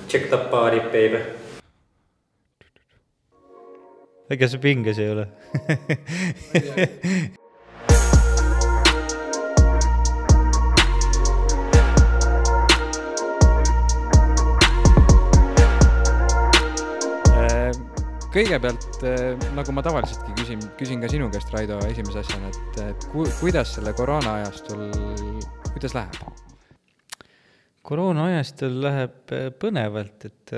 Check the party, baby. Ega see pinges ei ole. Kõigepealt, nagu ma tavaliseltki küsin ka sinu käest, Raido, esimese asjana, et kuidas selle koroona ajastul, kuidas läheb? Koroona ajastul läheb põnevalt, et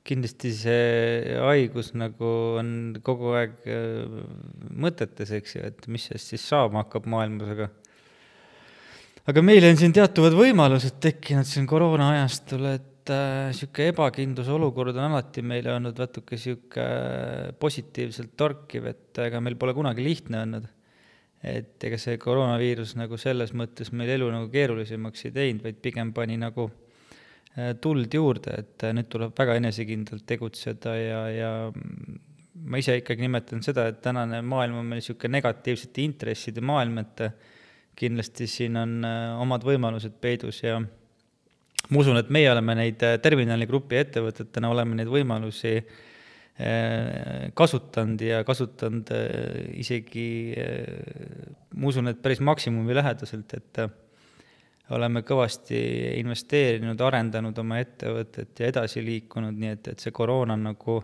kindlasti see haigus nagu on kogu aeg mõtetes, eks ju, et mis siis saama hakkab maailmas, aga meil on siin teatuvad võimalused tekkinud siin koroona ajastul, et siuke ebakindlus olukord on alati meile olnud natuke siuke positiivselt torkiv, et ega meil pole kunagi lihtne olnud. Et ega see koroonaviirus nagu selles mõttes meil elu nagu keerulisemaks ei teinud, vaid pigem pani nagu tuld juurde, et nüüd tuleb väga enesekindlalt tegutseda ja ma ise ikkagi nimetan seda, et tänane maailm on meil siuke negatiivsete intresside maailm, et kindlasti siin on omad võimalused peidus ja ma usun, et meie oleme neid terminaligrupi ettevõtetena, oleme neid võimalusi kasutanud ja kasutanud isegi, ma usun, et päris maksimumi lähedaselt, et oleme kõvasti investeerinud, arendanud oma ettevõtet ja edasi liikunud, nii et see koroona nagu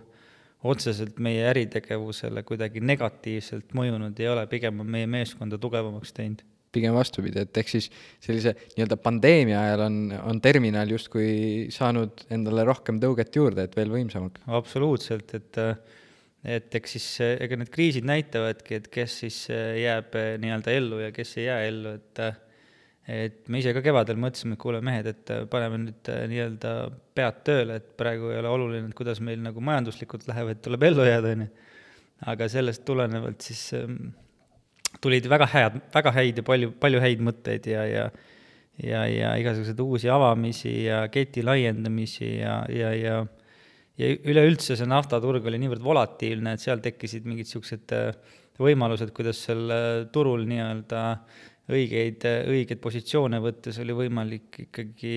otseselt meie äritegevusele kuidagi negatiivselt mõjunud ei ole, pigem on meie meeskonda tugevamaks teinud. Pigem vastupidi, et ehk siis sellise nii-öelda pandeemia ajal on terminal justkui saanud endale rohkem tõuget juurde, et veel võimsamalt. Absoluutselt, et eks siis ega need kriisid näitavadki, et kes siis jääb nii-öelda ellu ja kes ei jää ellu, et me ise ka kevadel mõtlesime, et kuule mehed, et paneme nüüd nii-öelda pead tööle, et praegu ei ole oluline, et kuidas meil nagu majanduslikult läheb, et tuleb ellu jääda, aga sellest tulenevalt siis tulid väga häid ja palju häid mõtteid ja igasugused uusi avamisi ja keti laiendamisi ja üleüldse see naftaturg oli niivõrd volatiilne, et seal tekkisid mingid siuksed võimalused, kuidas seal turul nii-öelda õigeid positsioone võttes oli võimalik ikkagi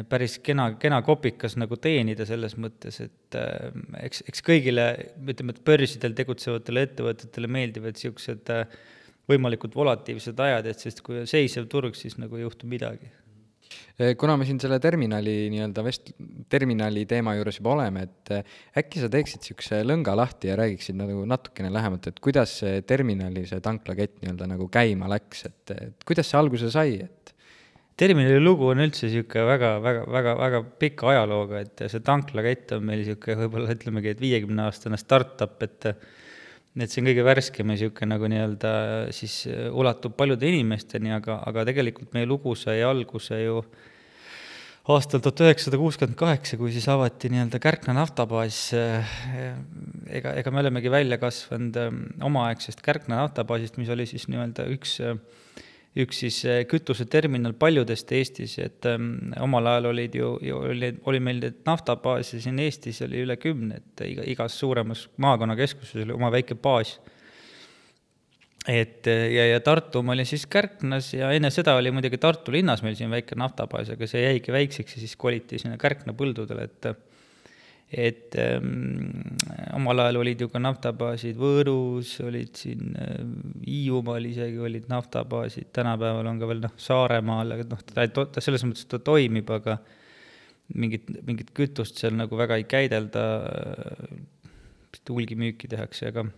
päris kena kopikas nagu teenida selles mõttes, et eks kõigile, ütleme, et börsidel tegutsevatele ettevõtetele meeldivad siuksed võimalikult volatiivsed ajad, et sest kui on seisev turg, siis nagu ei juhtu midagi. Kuna me siin selle terminali teema juures juba oleme, et äkki sa teeksid siukse lõnga lahti ja räägiksid nagu natukene lähemalt, et kuidas see terminali, see tanklakett nii-öelda nagu käima läks, et kuidas see alguse sai, et terminali lugu on üldse siuke väga pika ajalooga, et see tanklakett on meil siuke võib-olla ütlemegi, et 50-aastane startup, et see on kõige värskem ja siuke nagu nii-öelda siis ulatub paljude inimesteni, aga tegelikult meie lugu sai alguse ju aastal 1968, kui siis avati nii-öelda Kärkna naftabaas. Ega me olemegi välja kasvanud omaaegsest Kärkna naftabaasist, mis oli siis nii-öelda üks siis kütuseterminal paljudest Eestis, et omal ajal oli meil naftabaasi siin Eestis oli üle 10, et igas suuremas maakonnakeskuses oli oma väike baas. Ja Tartum oli siis Kärknas ja enne seda oli muidugi Tartu linnas meil siin väike naftabaas, aga see jäigi väikseks ja siis koliti sinna Kärkna põldudele, et omal ajal olid ju ka naftabaasid Võõrus, olid siin Hiiumaal isegi olid naftabaasid, tänapäeval on ka veel Saaremaal, aga ta selles mõttes ta toimib, aga mingit kütust seal nagu väga ei käidelda, hulgimüüki tehakse, aga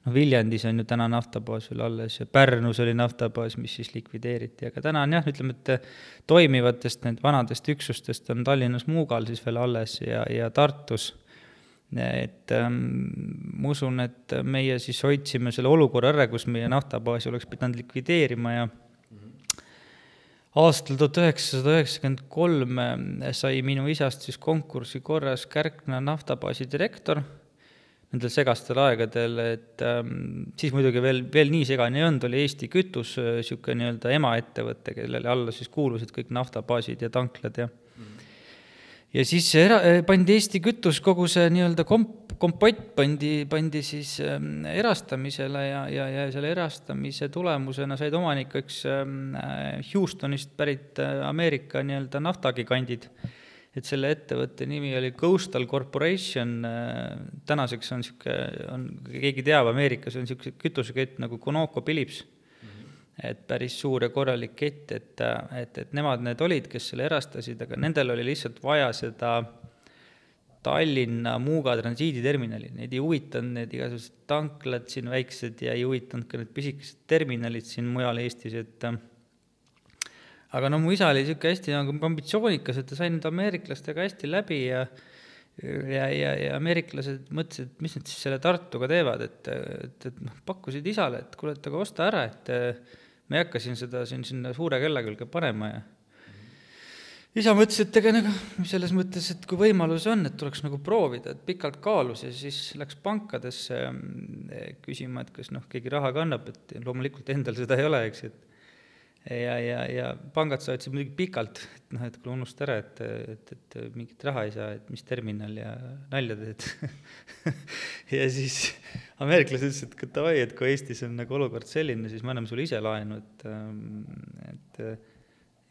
Viljandis on ju täna naftabaas veel alles ja Pärnus oli naftabaas, mis siis likvideeriti, aga täna on jah, ütleme, et toimivatest need vanadest üksustest on Tallinnas Muugal siis veel alles ja Tartus, et ma usun, et meie siis hoidsime selle olukorra ära, kus meie naftabaasi oleks pidanud likvideerima ja aastal 1993 sai minu isast siis konkursi korras Kärkna naftabaasi direktor nendel segastel aegadel, et siis muidugi veel nii segane ei olnud, oli Eesti Kütus siuke nii-öelda emaettevõte, kellele alla siis kuulusid kõik naftabaasid ja tanklad ja siis pandi Eesti Kütus kogu see nii-öelda kompott pandi siis erastamisele ja selle erastamise tulemusena said omanikeks Houstonist pärit Ameerika nii-öelda naftagigandid, et selle ettevõtte nimi oli Coastal Corporation, tänaseks on keegi teab, Ameerikas on niisugune kütusekett nagu ConocoPhillips, et päris suur ja korralik kett, et nemad need olid, kes selle erastasid, aga nendel oli lihtsalt vaja seda Tallinna Muuga transiiditerminali, neid ei huvitanud need igasugused tanklad siin väiksed ja ei huvitanud ka need pisikesed terminalid siin mujal Eestis, et aga no mu isa oli niisugune hästi nagu ambitsioonikas, et ta sai nüüd ameeriklastega hästi läbi ja ameeriklased mõtlesid, et mis nad siis selle Tartuga teevad, et pakkusid isale, et kuule, et aga osta ära, et me ei hakka siin seda sinna suure kella külge panema ja isa mõtles, et ega nagu selles mõttes, et kui võimalus on, et tuleks nagu proovida, et pikalt kaalus ja siis läks pankadesse küsima, et kas keegi raha kannab, et loomulikult endal seda ei ole, eks, ja pangad saatsid muidugi pikalt, et kui unusta ära, et mingit raha ei saa, et mis terminal ja nalja teed. Ja siis ameeriklased ütlesid, et davai, et kui Eestis on nagu olukord selline, siis me anname sulle ise laenu, et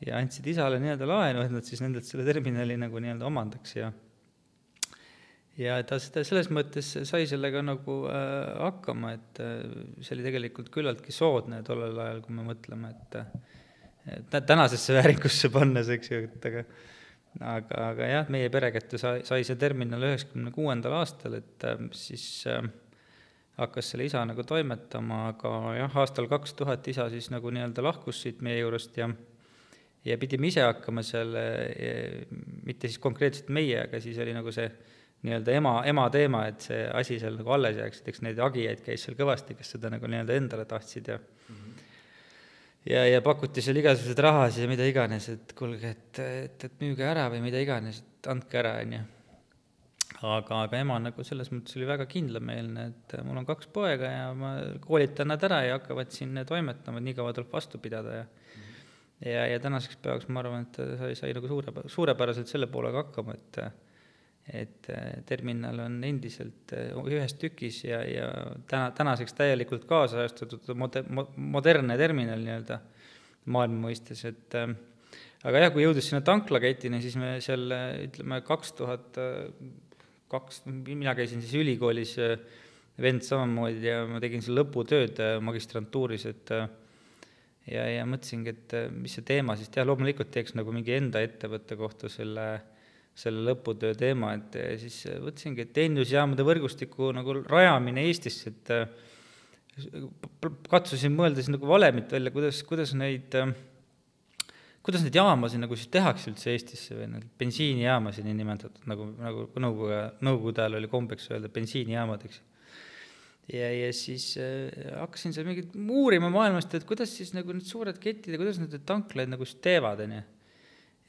ja andsid isale nii-öelda laenu, et nad siis nendelt selle terminali nagu nii-öelda omandaks ja ta selles mõttes sai sellega nagu hakkama, et see oli tegelikult küllaltki soodne tollel ajal, kui me mõtleme, et tänasesse vääringusse pannes, eks ju, aga jah, meie pere kätte sai see terminal 96. aastal, et siis hakkas selle isa nagu toimetama, aga jah, aastal 2000 isa siis nagu nii-öelda lahkus siit meie juurest ja pidime ise hakkama seal, mitte siis konkreetselt meie, aga siis oli nagu see nii-öelda ema teema, et see asi seal nagu alles jääks, et eks neid agijaid käis seal kõvasti, kes seda nagu nii-öelda endale tahtsid ja pakuti seal igasugused rahas ja mida iganes, et kuulge, et müüge ära või mida iganes, et andke ära, onju. Aga ema nagu selles mõttes oli väga kindlameelne, et mul on 2 poega ja ma koolitan nad ära ja hakkavad siin toimetama, nii kaua tuleb vastu pidada ja tänaseks päevaks ma arvan, et sai nagu suurepäraselt selle poolega hakkama, et terminal on endiselt ühes tükis ja tänaseks täielikult kaasajastatud modernne terminal nii-öelda maailma mõistes, et aga jah, kui jõudis sinna tanklaketini, siis me seal, ütleme, 2002, mina käisin siis ülikoolis, vend samamoodi ja ma tegin seal lõputööd magistrantuuris, et ja mõtlesingi, et mis see teema siis teha, loomulikult teeks nagu mingi enda ettevõtte kohta selle lõputöö teema, et siis mõtlesingi, et teenindusjaamade võrgustiku nagu rajamine Eestisse, et katsusin mõelda siis nagu valemit välja, kuidas neid jaamasid nagu siis tehakse üldse Eestisse või need bensiinijaamasid nii nimetatud, nagu nõukogude ajal oli kombeks öelda bensiinijaamad, eks. Ja siis hakkasin seal mingit uurima maailmast, et kuidas siis nagu need suured ketid ja kuidas need tanklaid nagu siis teevad,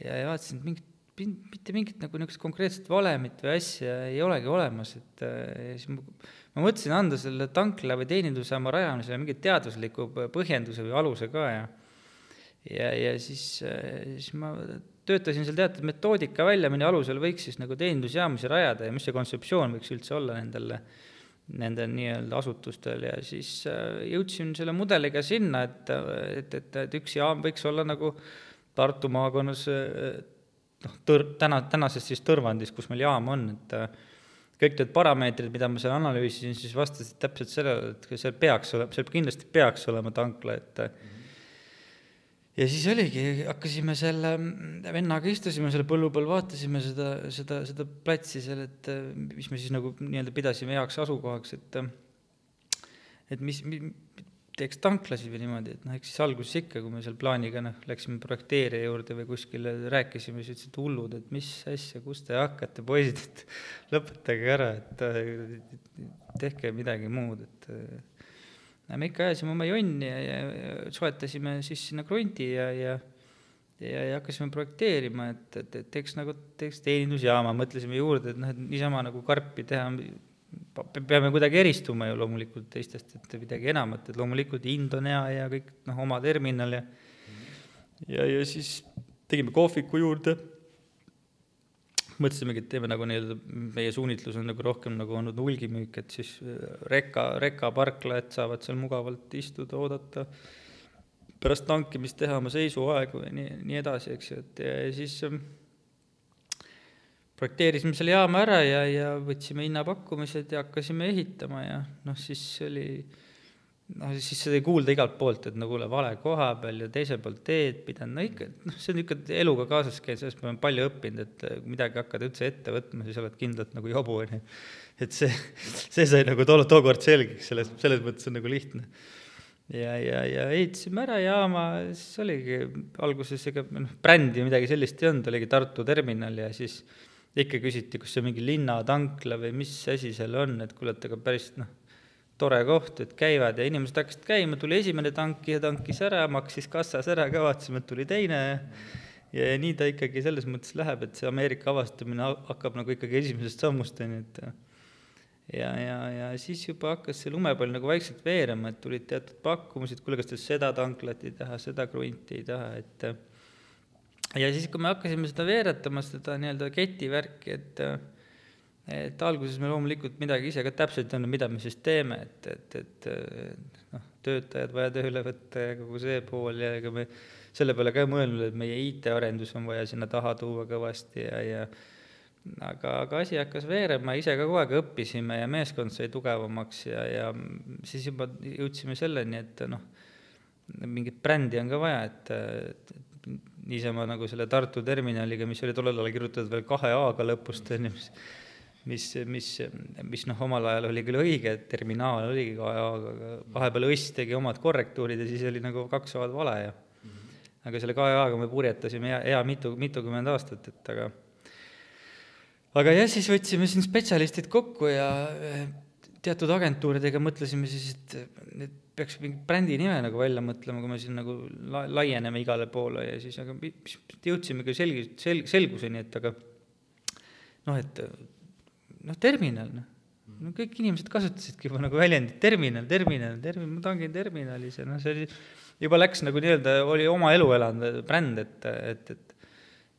ja vaatasin, et mitte mingit nagu niisugust konkreetset valemit või asja ei olegi olemas, et siis ma mõtlesin anda selle tankla või teenindusjaama rajamisele mingi teadusliku põhjenduse või aluse ka ja siis ma töötasin seal teatud metoodika välja, mille alusel võiks siis nagu teenindusjaamusi rajada ja mis see kontseptsioon võiks üldse olla nendel nii-öelda asutustel ja siis jõudsin selle mudeliga sinna, et üks jaam võiks olla nagu Tartu maakonnas tänases siis Tõrvandis, kus meil jaam on, et kõik need parameetrid, mida ma seal analüüsisin, siis vastasid täpselt sellele, et seal kindlasti peaks olema tankla, et ja siis oligi, hakkasime selle vennaga istusime selle põllu peal, vaatasime seda platsi seal, et mis me siis nagu nii-öelda pidasime heaks asukohaks, et mis teeks tanklasid või niimoodi, et eks siis alguses ikka, kui me seal plaaniga läksime projekteerija juurde või kuskile rääkisime, siis ütlesid hullud, et mis asja, kus te hakkate, poisid, et lõpetage ära, et tehke midagi muud, et me ikka ajasime oma jonni ja soetasime siis sinna krunti ja hakkasime projekteerima, et teeks teenindusjaama, mõtlesime juurde, et niisama nagu karpi teha, peame kuidagi eristuma ju loomulikult teistest, et midagi enamat, et loomulikult hind on hea ja kõik oma terminal ja siis tegime kohviku juurde, mõtlesimegi, et teeme nagu nii-öelda, meie suunitlus on nagu rohkem nagu olnud hulgimüük, et siis rekaparklajad saavad seal mugavalt istuda, oodata, pärast tankimist teha oma seisuaegu ja nii edasi, eks ju, et ja siis projekteerisime selle jaama ära ja võtsime hinnapakkumised ja hakkasime ehitama ja siis oli, siis seda ei kuulda igalt poolt, et kuule, vale koha peal ja teisel poolt teed pidanud, ikka, see on ikka eluga kaasas käinud, sellest ma olen palju õppinud, et midagi hakkad üldse ette võtma, siis oled kindlalt jobu, et see sai tookord selgeks, selles mõttes on lihtne. Ja ehitasime ära jaama, siis oligi alguses ega brändi midagi sellist ei olnud, oligi Tartu terminal ja siis ikka küsiti, kus see mingi linnatankla või mis asi seal on, et kuule, et aga päris tore koht, et käivad ja inimesed hakkasid käima, tuli esimene tanki ja tankis ära, maksis kassas ära ka, vaatasime, et tuli teine ja nii ta ikkagi selles mõttes läheb, et see Ameerika avastamine hakkab ikkagi esimesest sammust, et ja siis juba hakkas see lumepall vaikselt veerema, et tulid teatud pakkumused, kuule, kas te seda tanklat ei taha, seda krunti ei taha, ja siis, kui me hakkasime seda veeretama, seda nii-öelda ketivärki, et alguses me loomulikult midagi ise ka täpselt on, mida me siis teeme, et töötajad vaja tööle võtta ja kogu see pool ja ega me selle peale ka mõelnud, et meie IT-arendus on vaja sinna taha tuua kõvasti aga asi hakkas veerema, ise ka kogu aeg õppisime ja meeskond sai tugevamaks ja siis juba jõudsime selleni, et mingit brändi on ka vaja, et niisama selle Tartu terminaliga, mis oli tollel ajal kirjutatud veel 2 A-ga lõpust, mis omal ajal oli küll õige, et terminaal oligi 2 A-ga, aga vahepeal Õss tegi omad korrektuurid ja siis oli 2 A-d vale aga selle 2 A-ga me purjetasime hea mitukümmend aastat, aga jah, siis võtsime siin spetsialistid kokku ja teatud agentuuridega mõtlesime siis, et peaks mingi brändi nime välja mõtlema, kui me siin laieneme igale poole ja siis aga jõudsime ka selguseni, et aga terminal, kõik inimesed kasutasidki juba väljendit terminal, ma tangin terminalis ja see oli, juba läks nii-öelda, oli oma elu elanud bränd,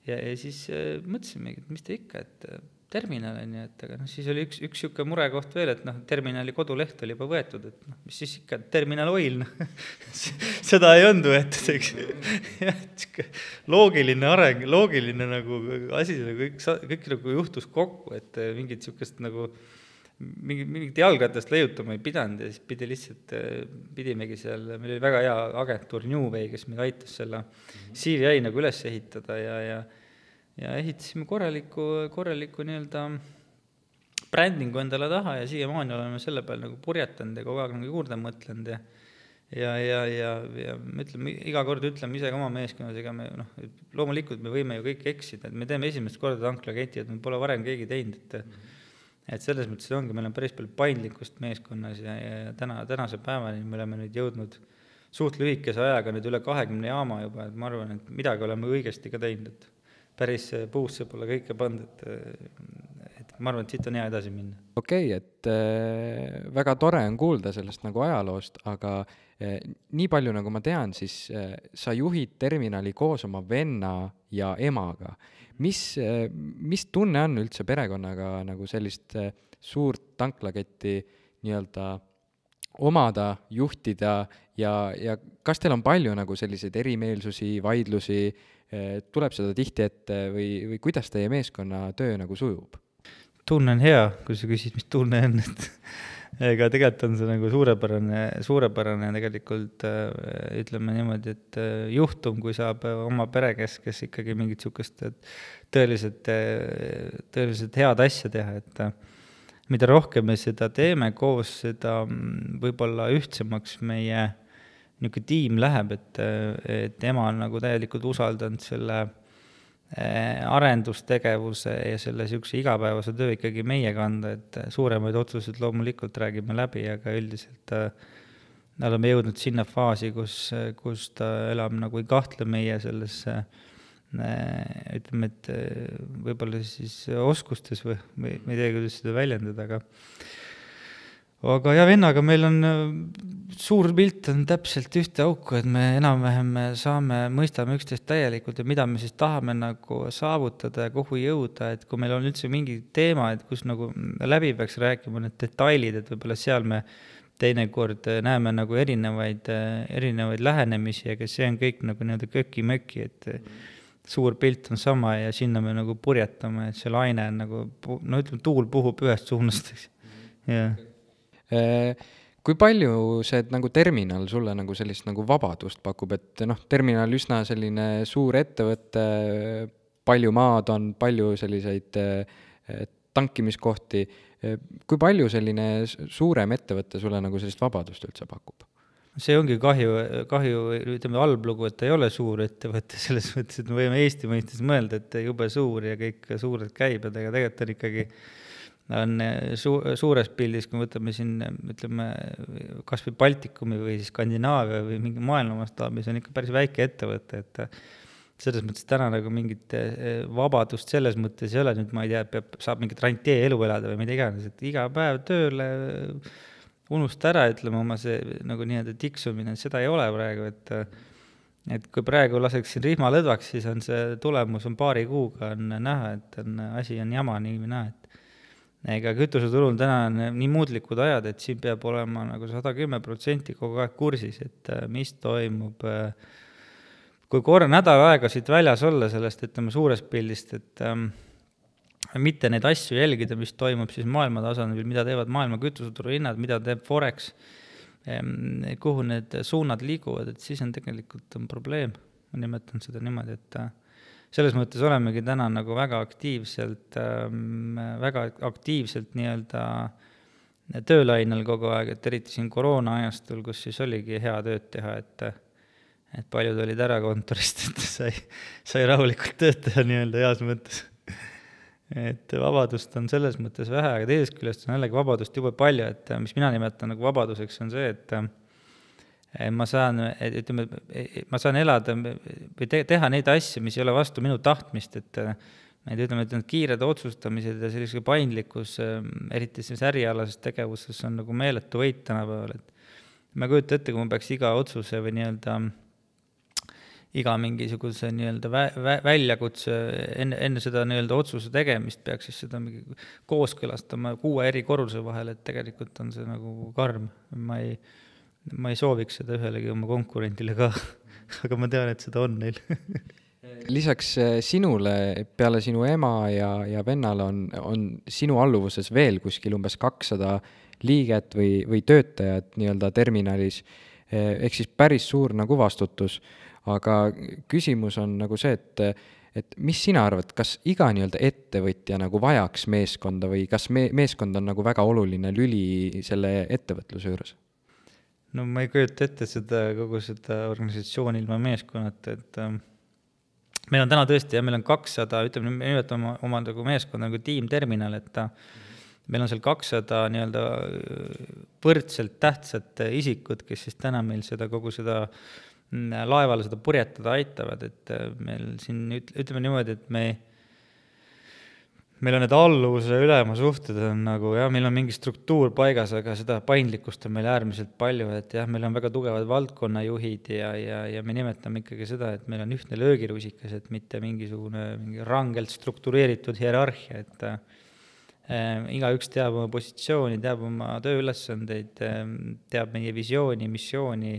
ja siis mõtlesimegi, et mis ta ikka, et terminal on ja aga siis oli üks siuke murekoht veel, et terminali koduleht oli juba võetud, et mis siis ikka Terminal Oil, seda ei olnud võetud, eks. Loogiline areng, loogiline asi, kõik juhtus kokku, et mingit siukest mingit jalgratast leiutama ei pidanud ja siis pidimegi seal, meil oli väga hea agentuur Newway, kes meid aitas selle CVI üles ehitada ja ehitasime korraliku nii-öelda brändingu endale taha ja siiamaani oleme selle peal purjetanud ja kogu aeg juurde mõtlenud ja ütleme, iga kord ütleme ise ka oma meeskonnas, ega me loomulikult me võime ju kõik eksida, et me teeme esimest korda tanklaketi, et me pole varem keegi teinud, et selles mõttes ongi, meil on päris palju paindlikkust meeskonnas ja tänase päevani me oleme nüüd jõudnud suht lühikese ajaga nüüd üle 20 jaama juba, et ma arvan, et midagi oleme õigesti ka teinud, et päris puusse pole kõike pandud, et ma arvan, et siit on hea edasi minna. Okei, et väga tore on kuulda sellest ajaloost, aga nii palju ma tean, siis sa juhid terminali koos oma venna ja emaga. Mis tunne on üldse perekonnaga sellist suurt tanklaketti nii-öelda omada, juhtida ja kas teil on palju selliseid erimeelsusi, vaidlusi, tuleb seda tihti ette või kuidas teie meeskonna töö sujub? Tunne on hea, kui sa küsid, mis tunne on, ega tegelikult on see suurepärane tegelikult, ütleme niimoodi, et juhtum, kui saab oma pere kes ikkagi mingit sukest tõeliselt head asja teha, et mida rohkem me seda teeme koos, seda võib-olla ühtsemaks meie niisugune tiim läheb, et ema on täielikult usaldanud selle arendustegevuse ja selle niisuguse igapäevase töö ikkagi meie kanda, et suuremaid otsuseid loomulikult räägime läbi, aga üldiselt oleme jõudnud sinna faasi, kus ta elab ei kahtle meie sellesse, ütleme, et võib-olla siis oskustes või ma ei tea, kuidas seda väljendada, aga ja vennaga meil on suur pilt on täpselt ühte auku, et me enam-vähem mõistame üksteist täielikult ja mida me siis tahame saavutada ja kuhu jõuda, et kui meil on üldse mingi teema, et kus läbi peaks rääkima need detailid, et võib-olla seal me teinekord näeme erinevaid lähenemisi, aga see on kõik nii-öelda köki-möki, suur pilt on sama ja sinna me nagu purjetame, et see laine on nagu, no ütleme, tuul puhub ühest suunast, eks. jah. Kui palju see nagu terminal sulle nagu sellist nagu vabadust pakub, et noh, terminal üsna selline suur ettevõte, palju maad on, palju selliseid tankimiskohti, kui palju selline suurem ettevõte sulle nagu sellist vabadust üldse pakub? See ongi kahju, ütleme halb lugu, et ta ei ole suur ettevõte, selles mõttes, et me võime Eesti mõistes mõelda, et jube suur ja kõik suured käibed, aga tegelikult on ikkagi on suures pildis, kui võtame siin, ütleme, kas või Baltikumi või siis Skandinaavia või mingi maailma mastaabis on ikka päris väike ettevõte, et selles mõttes täna nagu mingit vabadust selles mõttes ei ole, nüüd ma ei tea, saab mingit rantee elu elada või mida iganes, et iga päev tööle unusta ära, ütleme, oma see nagu nii-öelda tiksumine, seda ei ole praegu, et kui praegu laseksin rihma lõdvaks, siis on see tulemus on paari kuuga on näha, et asi on jama nii või näha, et ega kütuseturul täna on nii muudlikud ajad, et siin peab olema nagu 110% kogu aeg kursis, et mis toimub, kui korra nädal aega siit väljas olla sellest, ütleme, suurest pildist, et mitte neid asju jälgida, mis toimub siis maailma tasandil, mida teevad maailma kütuseturu hinnad, mida teeb Forex, kuhu need suunad liiguvad, et siis on tegelikult probleem. Ma nimetan seda niimoodi, et selles mõttes olemegi täna nagu väga aktiivselt nii-öelda töölainel kogu aeg, et eriti siin koroona ajastul, kus siis oligi hea tööd teha, et paljud olid ära kontorist, et sai rahulikult tööd teha nii-öelda heas mõttes. Et vabadust on selles mõttes vähe, aga teisest küljest on jällegi vabadust jube palju, et mis mina nimetan nagu vabaduseks on see, et ma saan elada või teha neid asju, mis ei ole vastu minu tahtmist, et need kiired otsustamised ja sellise paindlikkus, eriti selles ärialases tegevuses on nagu meeletu võit tänapäeval, et ma kujutan ette, kui ma peaks iga otsuse või nii-öelda iga mingisuguse nii-öelda väljakutse enne seda nii-öelda otsuse tegemist peaks siis seda kooskõlastama 6 eri korruse vahel, et tegelikult on see nagu karm. Ma ei sooviks seda ühelegi oma konkurentile ka, aga ma tean, et seda on neil. Lisaks sinule, peale sinu ema ja vennale on sinu alluvuses veel kuskil umbes 200 liiget või töötajat nii-öelda terminalis, ehk siis päris suur nagu vastutus. Aga küsimus on nagu see, et mis sina arvad, kas iga nii-öelda ettevõtja nagu vajaks meeskonda või kas meeskond on nagu väga oluline lüli selle ettevõtluse juures? No ma ei kujuta ette kogu seda organisatsiooni ilma meeskonnata, et meil on täna tõesti, meil on 200, ütleme, me nimetame oma nagu meeskond nagu tiimterminal, et meil on seal 200 nii-öelda võrdselt tähtsat isikut, kes siis täna meil kogu seda laevale seda purjetada aitavad, et meil siin, ütleme niimoodi, et meil on need alluvuse ülema suhted on nagu, jah, meil on mingi struktuur paigas, aga seda paindlikkust on meil äärmiselt palju, et jah, meil on väga tugevad valdkonnajuhid ja me nimetame ikkagi seda, et meil on ühtne löögirusikas, et mitte mingi rangelt struktureeritud hierarhia, et igaüks teab oma positsiooni, teab oma tööülesandeid, teab meie visiooni, missiooni,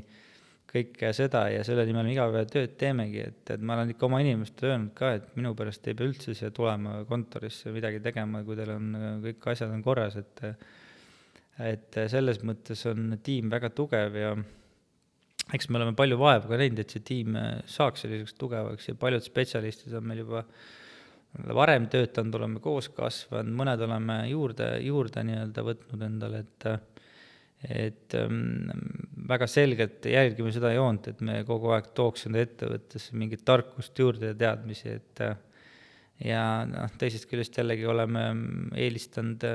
kõike seda ja selle nimel me iga päev tööd teemegi, et ma olen ikka oma inimestele öelnud ka, et minu pärast ei pea üldse siia tulema kontorisse midagi tegema, kui teil on kõik asjad on korras, et selles mõttes on tiim väga tugev ja eks me oleme palju vaeva ka näinud, et see tiim saaks selliseks tugevaks ja paljud spetsialistid on meil juba varem töötanud, oleme koos kasvanud, mõned oleme juurde nii-öelda võtnud endale, et väga selgelt jälgime seda joont, et me kogu aeg tooks enda ettevõttesse mingit tarkust juurde ja teadmisi, et ja teisest küljest jällegi oleme eelistanud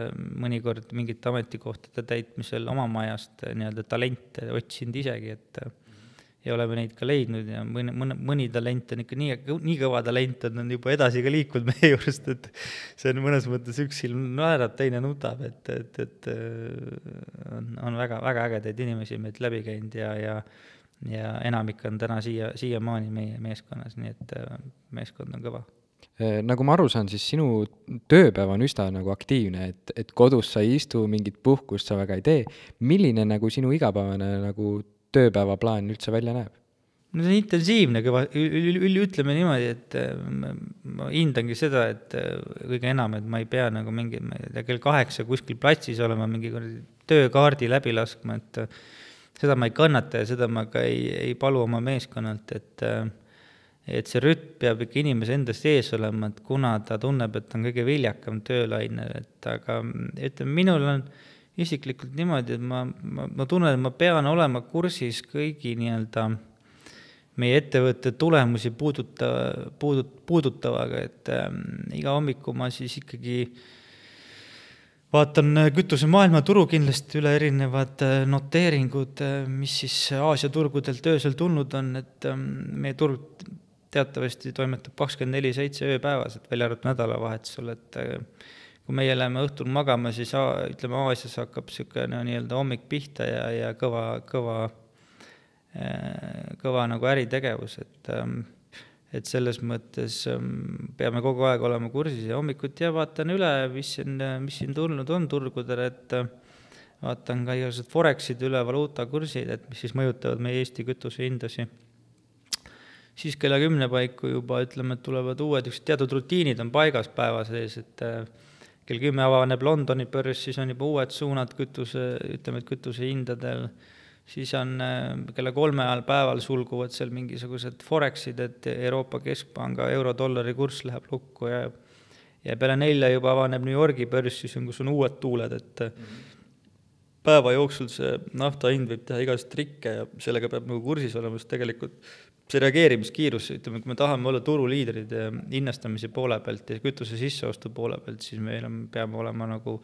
mõnikord mingite ametikohtade täitmisel oma majast nii-öelda talente otsinud isegi, et ja oleme neid ka leidnud ja mõni talent on ikka nii kõva talent, et on juba edasi ka liikunud meie juurest, et see on mõnes mõttes üks silm naerab, teine nutab, et on väga, väga ägedaid inimesi meid läbi käinud ja enamik on täna siiamaani meie meeskonnas, nii et meeskond on kõva. Nagu ma aru saan, siis sinu tööpäev on üsna nagu aktiivne, et kodus sa ei istu, mingit puhkust sa väga ei tee. Milline nagu sinu igapäevane nagu tööpäevaplaan üldse välja näeb? no see on intensiivne kõva, ütleme niimoodi, et ma hindangi seda, et kõige enam, et ma ei pea nagu mingi, ma ei tea, kell 8 kuskil platsis olema mingi töökaardi läbi laskma, et seda ma ei kannata ja seda ma ka ei palu oma meeskonnalt, et see rütm peab ikka inimese endast ees olema, et kuna ta tunneb, et on kõige viljakam töölaine, et aga ütleme, minul on isiklikult niimoodi, et ma tunnen, et ma pean olema kursis kõigi nii-öelda meie ettevõtte tulemusi puudutavaga, et iga hommiku ma siis ikkagi vaatan kütuse maailmaturu kindlasti üle erinevad noteeringud, mis siis Aasia turgudelt öösel tulnud on, et meie turg teatavasti toimetab 24/7 ööpäevas, et välja arvatud nädalavahetusel, et kui meie läheme õhtul magama, siis ütleme Aasias hakkab niisugune nii-öelda hommik pihta ja kõva nagu äritegevus, et selles mõttes peame kogu aeg olema kursis ja hommikuti ja vaatan üle, mis siin tulnud on turgudel, et vaatan ka igasugused Forexid üle, valuutakursid, et mis siis mõjutavad meie Eesti kütusehindusi. Siis kella 10 paiku juba ütleme, et tulevad uued teatud rutiinid on paigas päeva sees, et kell 10 avaneb Londoni börs, siis on juba uued suunad kütusehindadel. Siis on kella 3 ajal päeval sulguvad seal mingisugused Forexid, et Euroopa Keskpanga euro-dollari kurss läheb lukku ja peale 4 juba avaneb New Yorgi börs, siis kus on uued tuuled, et päeva jooksul see nafta hind võib teha igast trikke ja sellega peab nagu kursis olema, sest tegelikult see reageerimiskiirus, ütleme, kui me tahame olla turuliidrid hinnastamise poole pealt ja kütuse sisseostu poole pealt, siis meil peame olema nagu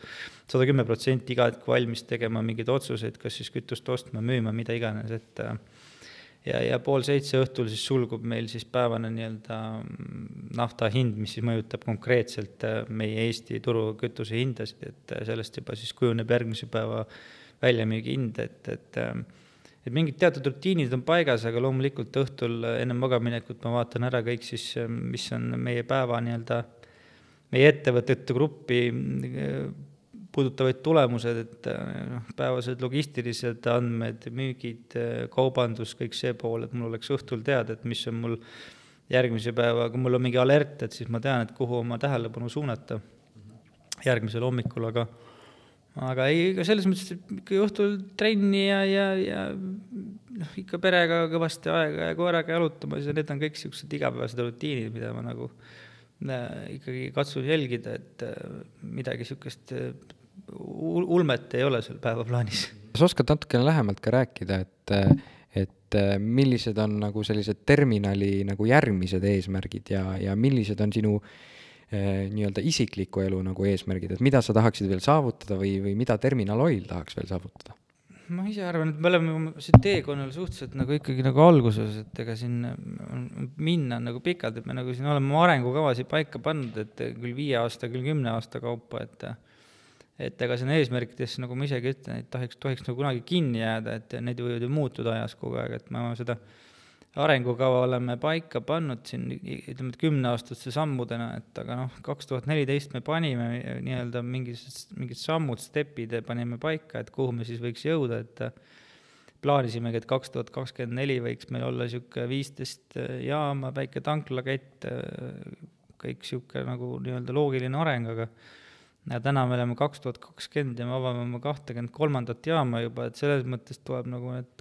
110% iga hetk valmis tegema mingeid otsuseid, kas siis kütust ostma, müüma, mida iganes, et ja 6:30 õhtul siis sulgub meil siis päevane nii-öelda nafta hind, mis siis mõjutab konkreetselt meie Eesti turu kütuse hindasid, et sellest juba siis kujuneb järgmise päeva väljamüügi hind, et mingid teatud rutiinid on paigas, aga loomulikult õhtul enne magaminekut ma vaatan ära kõik siis, mis on meie päeva nii-öelda, meie ettevõtete gruppi puudutavaid tulemused, et päevased logistilised andmed, müügid, kaubandus, kõik see pool, et mul oleks õhtul teada, et mis on mul järgmise päeva, kui mul on mingi alert, et siis ma tean, et kuhu oma tähelepanu suunata järgmisel hommikul, aga ei, selles mõttes ikka õhtul trenni ja ikka perega kõvasti aega ja koeraga jalutamas ja need on kõik sellised igapäevased rutiinid, mida ma nagu ikkagi katsun jälgida, et midagi sellist ulmet ei ole seal päevaplaanis. Kas oskad natukene lähemalt ka rääkida, et millised on nagu sellised terminali nagu järgmised eesmärgid ja millised on sinu nii-öelda isikliku elu nagu eesmärgid, et mida sa tahaksid veel saavutada või mida Terminal Oil tahaks veel saavutada? Ma ise arvan, et me oleme siin teekonnal suhteliselt nagu ikkagi nagu alguses, et ega siin minna nagu pikalt, et me nagu siin oleme arengukavasid paika pannud, et küll 5 aasta, küll 10 aasta kaupa, et ega siin eesmärkides, nagu ma isegi ütlen, et tohiks nagu kunagi kinni jääda, et need võivad ju muutuda ajas kogu aeg, et ma seda arengukava oleme paika pannud siin, ütleme, et 10-aastaste sammudena, et aga 2014 me panime nii-öelda mingid sammud, stepid panime paika, et kuhu me siis võiks jõuda, et plaanisimegi, et 2024 võiks meil olla niisugune 15 jaama, väike tanklakett, kõik niisugune nagu nii-öelda loogiline areng, aga ja täna me oleme 2020 ja me avame oma 23. jaama juba, et selles mõttes tuleb nagu need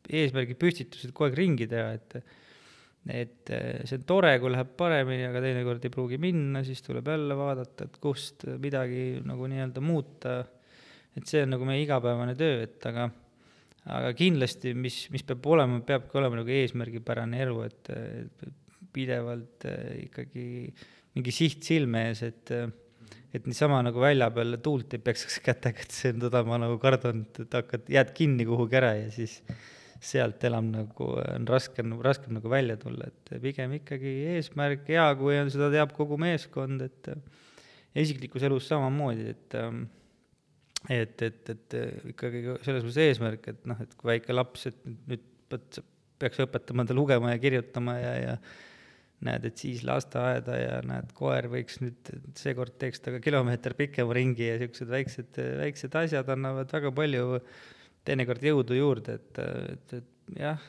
eesmärgi püstitused kogu aeg ringi teha, et see on tore, kui läheb paremini, aga teinekord ei pruugi minna, siis tuleb jälle vaadata, et kust midagi nagu nii-öelda muuta, et see on nagu meie igapäevane töö, et aga kindlasti, mis peab olema, peabki olema nagu eesmärgipärane elu, et pidevalt ikkagi mingi siht silme ees, et niisama nagu välja peale tuult ei peksaks kätega, et see on ma nagu kardan, et jääd kinni kuhugi ära ja siis sealt enam nagu on raskem nagu välja tulla, et pigem ikkagi eesmärk, hea, kui seda teab kogu meeskond, et isiklikus elus samamoodi, et ikkagi selles mõttes eesmärk, et et kui väike laps, et nüüd peaks õpetama ta lugema ja kirjutama ja näed, et siis lasteaeda ja näed, koer võiks nüüd seekord teeks ta ka kilomeeter pikema ringi ja niisugused väiksed asjad annavad väga palju teinekord jõudu juurde, et jah,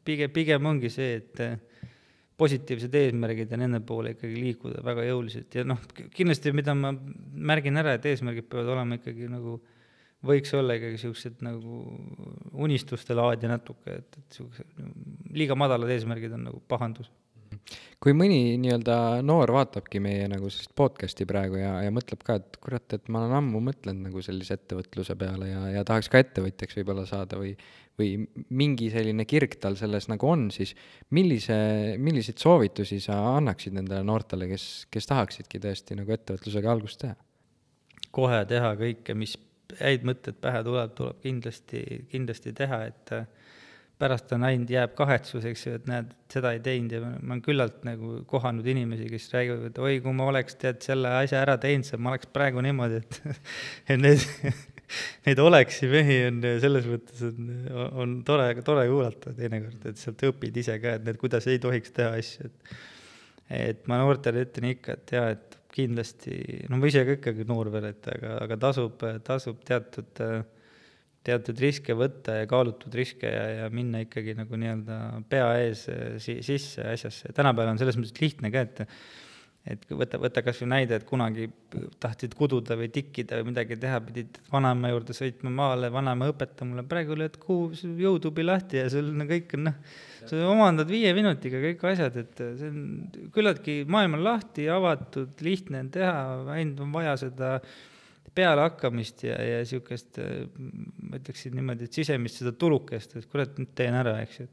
pigem ongi see, et positiivsed eesmärgid ja nende poole ikkagi liikuda väga jõuliselt ja noh, kindlasti mida ma märgin ära, et eesmärgid peavad olema ikkagi nagu, võiks olla ikkagi siuksed nagu unistuste laadi natuke, et liiga madalad eesmärgid on nagu pahandus. Kui mõni nii-öelda noor vaatabki meie nagu sellist podcasti praegu ja mõtleb ka, et kurat, et ma olen ammu mõtlenud nagu sellise ettevõtluse peale ja tahaks ka ettevõtjaks võib-olla saada või mingi selline kirg tal selles nagu on, siis milliseid soovitusi sa annaksid nendele noortele, kes tahaksidki tõesti nagu ettevõtlusega algust teha? Kohe teha kõike, mis häid mõtted pähe tuleb kindlasti teha, et pärast on ainult jääb kahetsuseks, et näed, seda ei teinud ja ma olen küllalt nagu kohanud inimesi, kes räägivad, et oi, kui ma oleks selle asja ära teinud, ma oleks praegu niimoodi, et neid oleksi mehi on selles mõttes on tore kuulata teinekord, et sealt õpid ise ka, et kuidas ei tohiks teha asju, et ma noortele ütlen ikka, et jaa, et kindlasti, no ma ise ka ikkagi noor veel, aga tasub teatud riske võtta ja kaalutud riske ja minna ikkagi nagu nii-öelda pea ees sisse asjasse. Tänapäeval on selles mõttes lihtne ka, et võtta kas või näide, et kunagi tahtsid kududa või tikkida või midagi teha, pidid vanaema juurde sõitma maale, vanaema õpeta mulle praegu lööd jõutubi lahti ja sul kõik on, sa omandad 5 minutiga kõik asjad, et see on küllaltki maailm on lahti, avatud, lihtne on teha, ainult on vaja seda peale hakkamist ja siukest, ma ütleksin niimoodi, et sisemist seda tulukest, et kurat, nüüd teen ära, eks ju.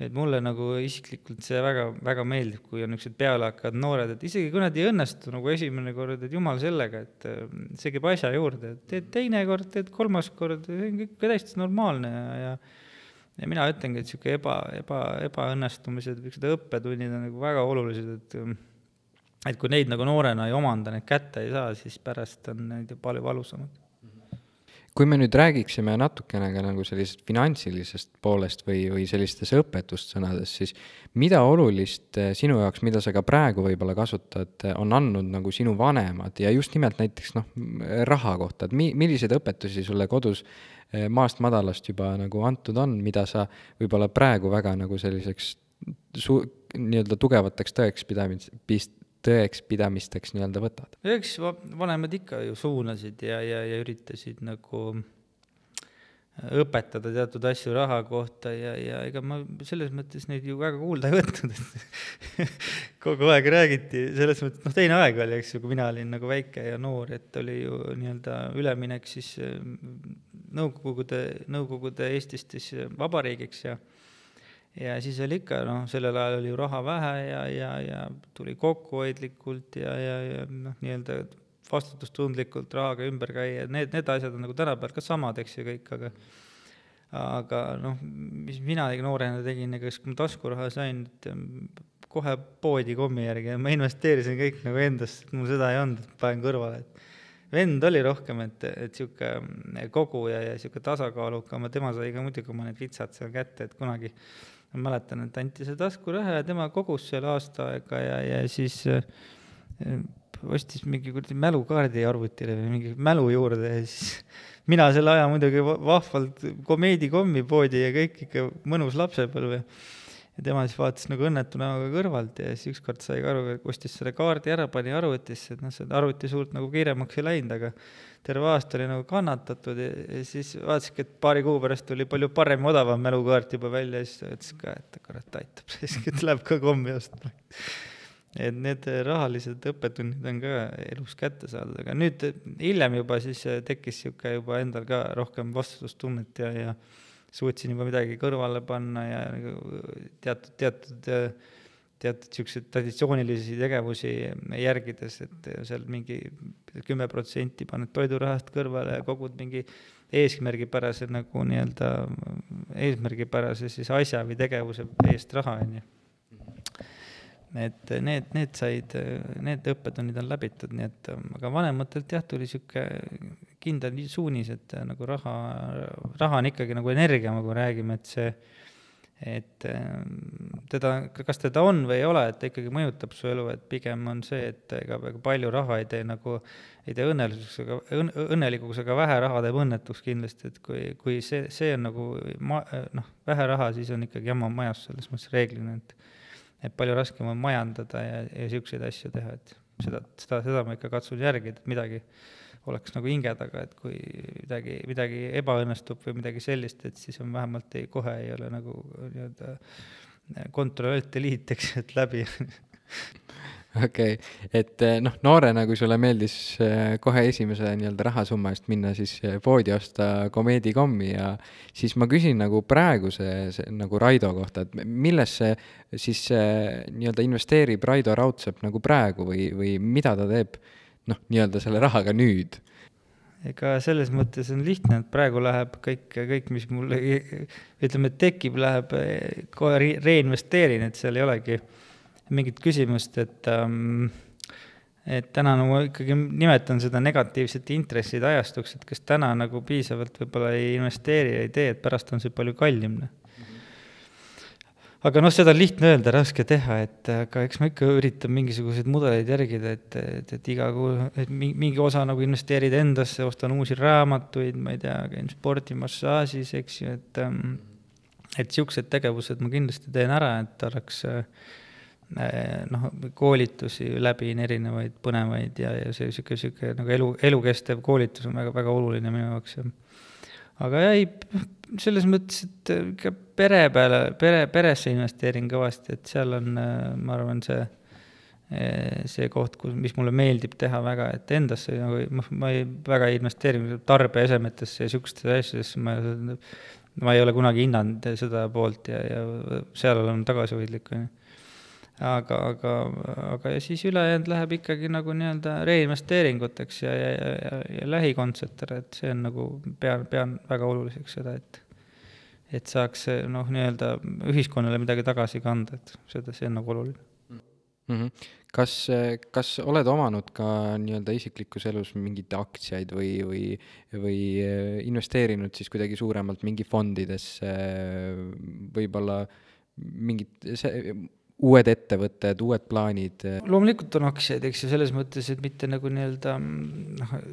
Et mulle nagu isiklikult see väga, väga meeldib, kui on niisugused peale hakkavad noored, et isegi kui nad ei õnnestu nagu esimene kord, et jumal sellega, et see käib asja juurde, et teed teine kord, teed kolmas kord, see on kõik täiesti normaalne ja mina ütlengi, et siuke ebaõnnestumised, seda õppetunnid on nagu väga olulised, et kui neid nagu noorena ei omanda, neid kätte ei saa, siis pärast on neid palju valusamad. Kui me nüüd räägiksime natukene ka nagu sellisest finantsilisest poolest või sellistes õpetussõnades, siis mida olulist sinu jaoks, mida sa ka praegu võib-olla kasutad, on andnud nagu sinu vanemad ja just nimelt näiteks raha kohta, et milliseid õpetusi sulle kodus maast madalast juba nagu antud on, mida sa võib-olla praegu väga nagu selliseks nii-öelda tugevateks tõekspidamisteks nii-öelda võtad? Eks vanemad ikka ju suunasid ja üritasid nagu õpetada teatud asju raha kohta ja ega ma selles mõttes neid ju väga kuulda ei võtnud, et kogu aeg räägiti, selles mõttes, teine aeg oli, eks ju, kui mina olin nagu väike ja noor, et oli ju nii-öelda üleminek siis Nõukogude Eestist siis vabariigiks ja siis oli ikka, sellel ajal oli ju raha vähe ja tuli kokkuhoidlikult ja nii-öelda vastutustundlikult rahaga ümber käia, need asjad on nagu tänapäeval ka samad, eks ju kõik, aga mis mina noorena tegin, kui ma taskuraha sain, kohe poodi kommi järgi ja ma investeerisin kõik nagu endasse, et mul seda ei olnud, et panen kõrvale, et vend oli rohkem, et siuke kogu ja siuke tasakaalukam, tema sai ka muidugi oma need vitsad seal kätte, et kunagi ma mäletan, et anti see taskuraha ja tema kogus seal aasta aega ja siis ostis mingi mälukaardi arvutile või mingi mälu juurde ja siis mina selle aja muidugi vahvalt komeedikommi poodi ja kõik ikka mõnus lapsepõlv ja tema siis vaatas nagu õnnetuna kõrvalt ja siis ükskord sai aru, ostis selle kaardi ära, pani arvutisse, et see arvuti suurt nagu kiiremaks ei läinud, aga terve aasta oli nagu kannatatud ja siis vaataski, et paari kuu pärast tuli palju parem, odavam mälukaart juba välja ja siis ütles ka, et kurat aitab, siis läheb ka kommi ostma. Et need rahalised õppetunnid on ka elus kätte saadud, aga nüüd hiljem juba siis tekkis siuke juba endal ka rohkem vastutustunnet ja suutsin juba midagi kõrvale panna ja teatud siukseid traditsioonilisi tegevusi järgides, et seal mingi 10% paned toidurahast kõrvale ja kogud mingi eesmärgipärase nagu nii-öelda eesmärgipärase siis asja või tegevuse eest raha, onju. Et need õppetunnid on läbitud, nii et aga vanematelt jah, tuli siuke kindel suunis, et nagu raha on ikkagi nagu energia, kui räägime, et see et teda, kas teda on või ei ole, et ta ikkagi mõjutab su elu, et pigem on see, et ega väga palju raha ei tee nagu, ei tee õnnelikuks, aga vähe raha teeb õnnetuks kindlasti, et kui see on nagu vähe raha, siis on ikkagi jama majas selles mõttes reeglina, et palju raskem on majandada ja niisuguseid asju teha, et seda ma ikka katsun järgida, et midagi oleks nagu hinge taga, et kui midagi ebaõnnestub või midagi sellist, et siis on vähemalt kohe ei ole nagu nii-öelda kontroll-delete, eks, et läbi. Okei, et noorena, kui sulle meeldis kohe esimese nii-öelda rahasumma eest minna siis poodi osta komeedikommi ja siis ma küsin nagu praeguse nagu Raido kohta, et millesse siis nii-öelda investeerib Raido Raudsepp nagu praegu või mida ta teeb nii-öelda selle rahaga nüüd? Ega selles mõttes on lihtne, et praegu läheb kõik, mis mul ütleme, tekib, läheb kohe reinvesteerin, et seal ei olegi mingit küsimust, et täna ma ikkagi nimetan seda negatiivset intresside ajastuks, et kes täna nagu piisavalt võib-olla ei investeeri, ei tee, et pärast on see palju kallim. Aga seda on lihtne öelda, raske teha, et aga eks ma ikka üritan mingisuguseid mudeleid järgida, et iga kuu mingi osa nagu investeerida endasse, ostan uusi raamatuid, ma ei tea, käin spordimassaažis, eks ju, et siuksed tegevused ma kindlasti teen ära, et oleks koolitusi läbi erinevaid põnevaid ja see siuke nagu elukestev koolitus on väga, väga oluline minu jaoks. Aga ei, selles mõttes, et ikka peresse investeerin kõvasti, et seal on, ma arvan, see koht, mis mulle meeldib teha väga, et endasse ma väga investeerin tarbeesemetesse ja siukestesse asjadesse, ma ei ole kunagi hinnanud seda poolt ja seal olen tagasihoidlik. Aga siis ülejäänud läheb ikkagi nagu nii-öelda reinvesteeringuteks ja lähikontsertele, et see on nagu, pean väga oluliseks seda, et saaks nii-öelda ühiskonnale midagi tagasi kanda, et see on nagu oluline. Kas oled omanud ka nii-öelda isiklikus elus mingid aktsiaid või investeerinud siis kuidagi suuremalt mingi fondidesse, võib-olla mingid uued ettevõtted, uued plaanid? Loomulikult on aktsiaid, eks ju, selles mõttes, et mitte nagu nii-öelda,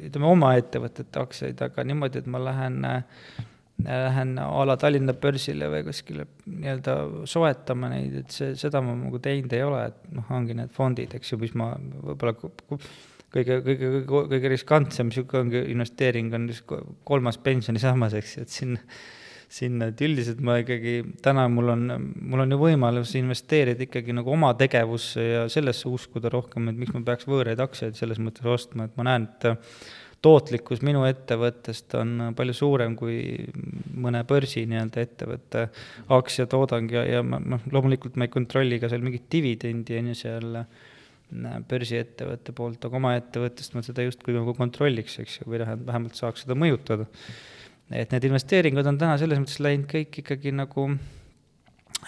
ütleme oma ettevõtete aktsiaid, aga niimoodi, et ma lähen a la Tallinna börsile või kuskile nii-öelda soetama neid, et seda ma nagu teinud ei ole, et ongi need fondid, eks ju, mis ma võib-olla kõige riskantsem ongi investeering on 3. pensionisammas, eks ju, et sinna, et üldiselt ma ikkagi, täna mul on ju võimalus investeerida ikkagi nagu oma tegevusse ja sellesse uskuda rohkem, et miks ma peaks võõraid aktsiaid selles mõttes ostma, et ma näen, et tootlikkus minu ettevõttest on palju suurem kui mõne börsi nii-öelda ettevõtte aktsiatoodang ja loomulikult ma ei kontrolli ka seal mingit dividendi seal börsiettevõtte poolt, aga oma ettevõttest ma seda justkui nagu kontrolliks, eks ju, või vähemalt saaks seda mõjutada. Et need investeeringud on täna selles mõttes läinud kõik ikkagi nagu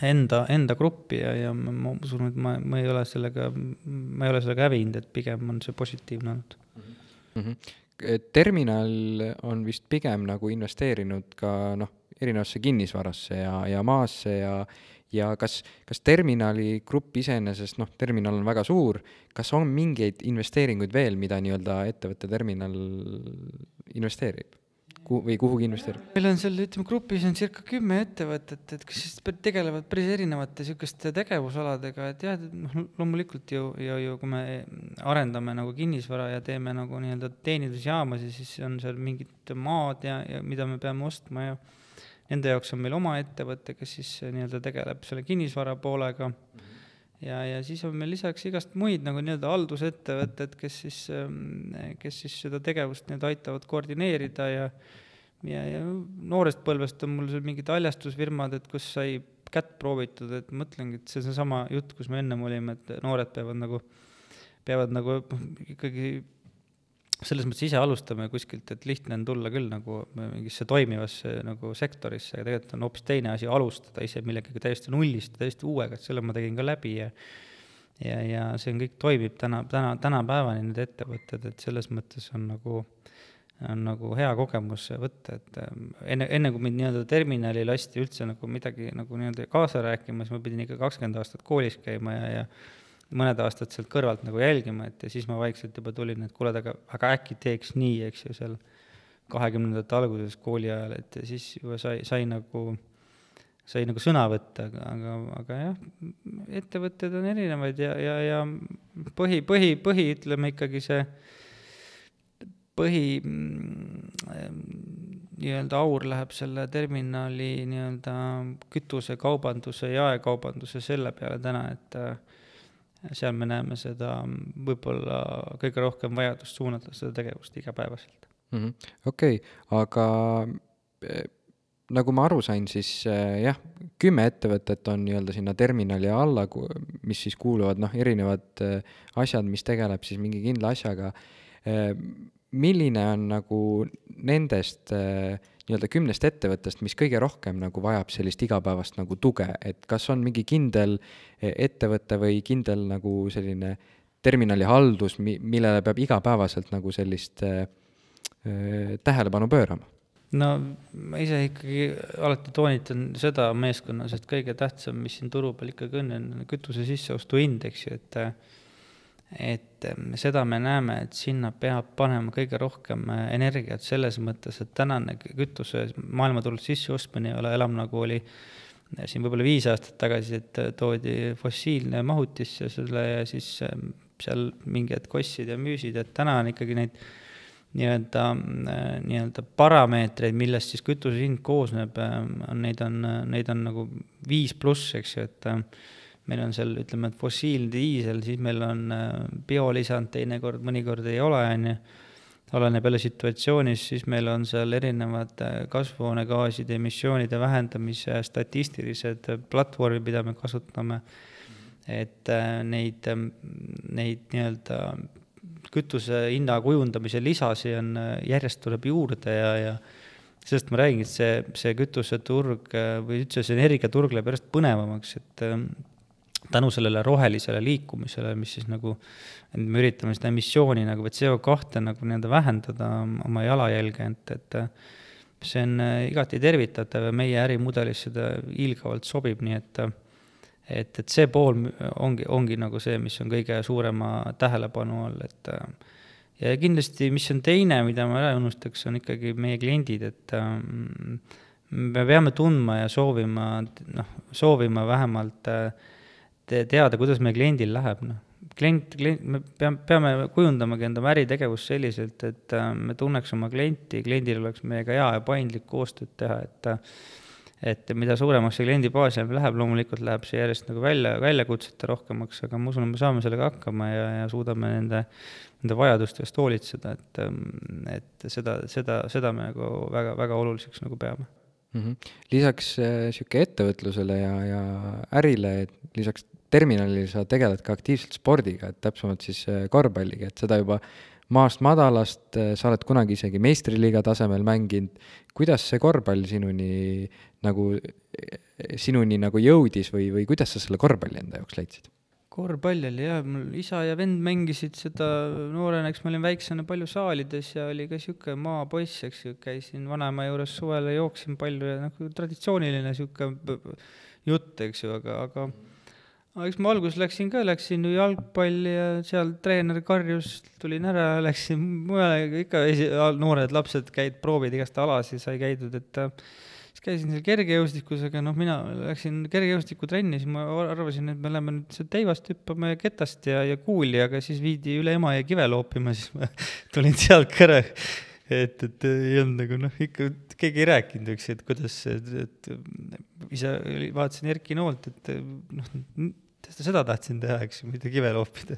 enda gruppi ja ma usun, et ma ei ole sellega hävinud, et pigem on see positiivne olnud. Terminal on vist pigem nagu investeerinud ka erinevasse kinnisvarasse ja maasse ja kas Terminali grupp iseenesest, Terminal on väga suur, kas on mingeid investeeringuid veel, mida nii-öelda ettevõtte Terminal investeerib? Või kuhugi investeerib? Meil on seal, ütleme, grupis on circa 10 ettevõtet, et kes tegelevad päris erinevate sükeste tegevusaladega, et jah, loomulikult ju kui me arendame nagu kinnisvara ja teeme nagu nii-öelda teenindusjaamasi, siis on seal mingid maad ja mida me peame ostma ja nende jaoks on meil oma ettevõte, kes siis nii-öelda tegeleb selle kinnisvara poolega ja siis on meil lisaks igast muid nagu nii-öelda haldusettevõtted, kes siis seda tegevust nii-öelda aitavad koordineerida ja noorest põlvest on mul seal mingid haljastusfirmad, et kus sai kätt proovitud, et mõtlengi, et see on sama jutt, kus me ennem olime, et noored peavad nagu ikkagi selles mõttes ise alustame kuskilt, et lihtne on tulla küll nagu mingisse toimivasse nagu sektorisse, aga tegelikult on hoopis teine asi alustada ise millegagi täiesti nullist, täiesti uuega, et selle ma tegin ka läbi ja see on kõik toimib täna päevani need ettevõtted, et selles mõttes on nagu on nagu hea kogemus võtta, et enne kui mind nii-öelda terminali lasti üldse nagu midagi nagu nii-öelda kaasa rääkima, siis ma pidin ikka 20 aastat koolis käima ja mõned aastad sealt kõrvalt nagu jälgima, et ja siis ma vaikselt juba tulin, et kuule, aga äkki teeks nii, eks ju, seal 20ndate alguses kooli ajal, et ja siis juba sai nagu sõna võtta, aga jah, ettevõtted on erinevaid ja põhi ütleme ikkagi see nii-öelda aur läheb selle terminali nii-öelda kütusekaubanduse ja jaekaubanduse selle peale täna, et seal me näeme seda võib-olla kõige rohkem vajadust suunata seda tegevust igapäevaselt. Okei, aga nagu ma aru sain, siis jah, 10 ettevõtet on nii-öelda sinna terminali alla, mis siis kuuluvad erinevad asjad, mis tegeleb siis mingi kindla asjaga. Milline on nagu nendest nii-öelda 10 ettevõttest, mis kõige rohkem nagu vajab sellist igapäevast nagu tuge, et kas on mingi kindel ettevõte või kindel nagu selline terminali haldus, millele peab igapäevaselt nagu sellist tähelepanu pöörama? No ma ise ikkagi alati toonitan seda meeskonnas, et kõige tähtsam, mis siin turu peal ikkagi on kütuse sisseostu indeks, et seda me näeme, et sinna peab panema kõige rohkem energiat selles mõttes, et tänane kütuse maailmaturult sisseostmine ei ole enam nagu oli siin võib-olla 5 aastat tagasi, et toodi fossiilne mahutisse selle ja siis seal mingid kossid ja müüsid, et täna on ikkagi neid nii-öelda parameetreid, millest siis kütuse hind koosneb, neid on nagu 5+, eks ju, et meil on seal, ütleme, et fossiilne diisel, siis meil on biolisand teinekord, mõnikord ei ole, oleneb jälle situatsioonis, siis meil on seal erinevad kasvuhoonegaaside emissioonide vähendamise statistilised platvormid, mida me kasutame, et neid nii-öelda kütuse hinna kujundamise lisasi on järjest tuleb juurde ja sellest ma räägin, et see kütuseturg või üldse see energiaturg läheb järjest põnevamaks, et tänu sellele rohelisele liikumisele, mis siis nagu me üritame seda emissiooni nagu või CO2 nagu nii-öelda vähendada oma jalajälge, et see on igati tervitatav ja meie ärimudelis seda ilgavalt sobib, nii et see pool ongi nagu see, mis on kõige suurema tähelepanu all, et ja kindlasti, mis on teine, mida ma ära unustaks, on ikkagi meie kliendid, et me peame tundma ja soovima vähemalt teada, kuidas meie kliendil läheb. Me peame kujundamagi enda äritegevust selliselt, et me tunneks oma kliendil oleks meiega hea ja paindlik koostööd teha, et mida suuremaks see kliendibaas läheb, loomulikult läheb see järjest nagu väljakutsete rohkemaks, aga ma usun, et me saame sellega hakkama ja suudame nende vajaduste eest hoolitseda, et seda me nagu väga, väga oluliseks nagu peame. Lisaks sihuke ettevõtlusele ja ärile, et lisaks terminalil sa tegeled ka aktiivselt spordiga, et täpsemalt siis korvpalliga, et seda juba maast madalast, sa oled kunagi isegi meistriliiga tasemel mänginud. Kuidas see korvpall sinuni nagu jõudis või kuidas sa selle korvpalli enda jaoks leidsid? Korvpall oli jah, mul isa ja vend mängisid seda noorena, eks ma olin väiksena palju saalides ja oli ka sihuke maapoiss, eks ju, käisin vanaema juures suvele, jooksin palju ja traditsiooniline sihuke jutt, eks ju, aga eks ma alguses läksin jalgpalli ja seal treener karjus, tulin ära, läksin mujale, ikka noored lapsed proovid igast alasi sai käidud, et siis käisin seal kergejõustikusega, mina läksin kergejõustikutrenni, siis ma arvasin, et me läheme nüüd teivast hüppame ketast ja kuuli, aga siis viidi üle Emajõe kive loopima, siis ma tulin sealt kõre, et ei olnud nagu ikka keegi ei rääkinud, et kuidas, et ise vaatasin Erki Noolt, et seda tahtsin teha, eks ju, mitte kive loopida.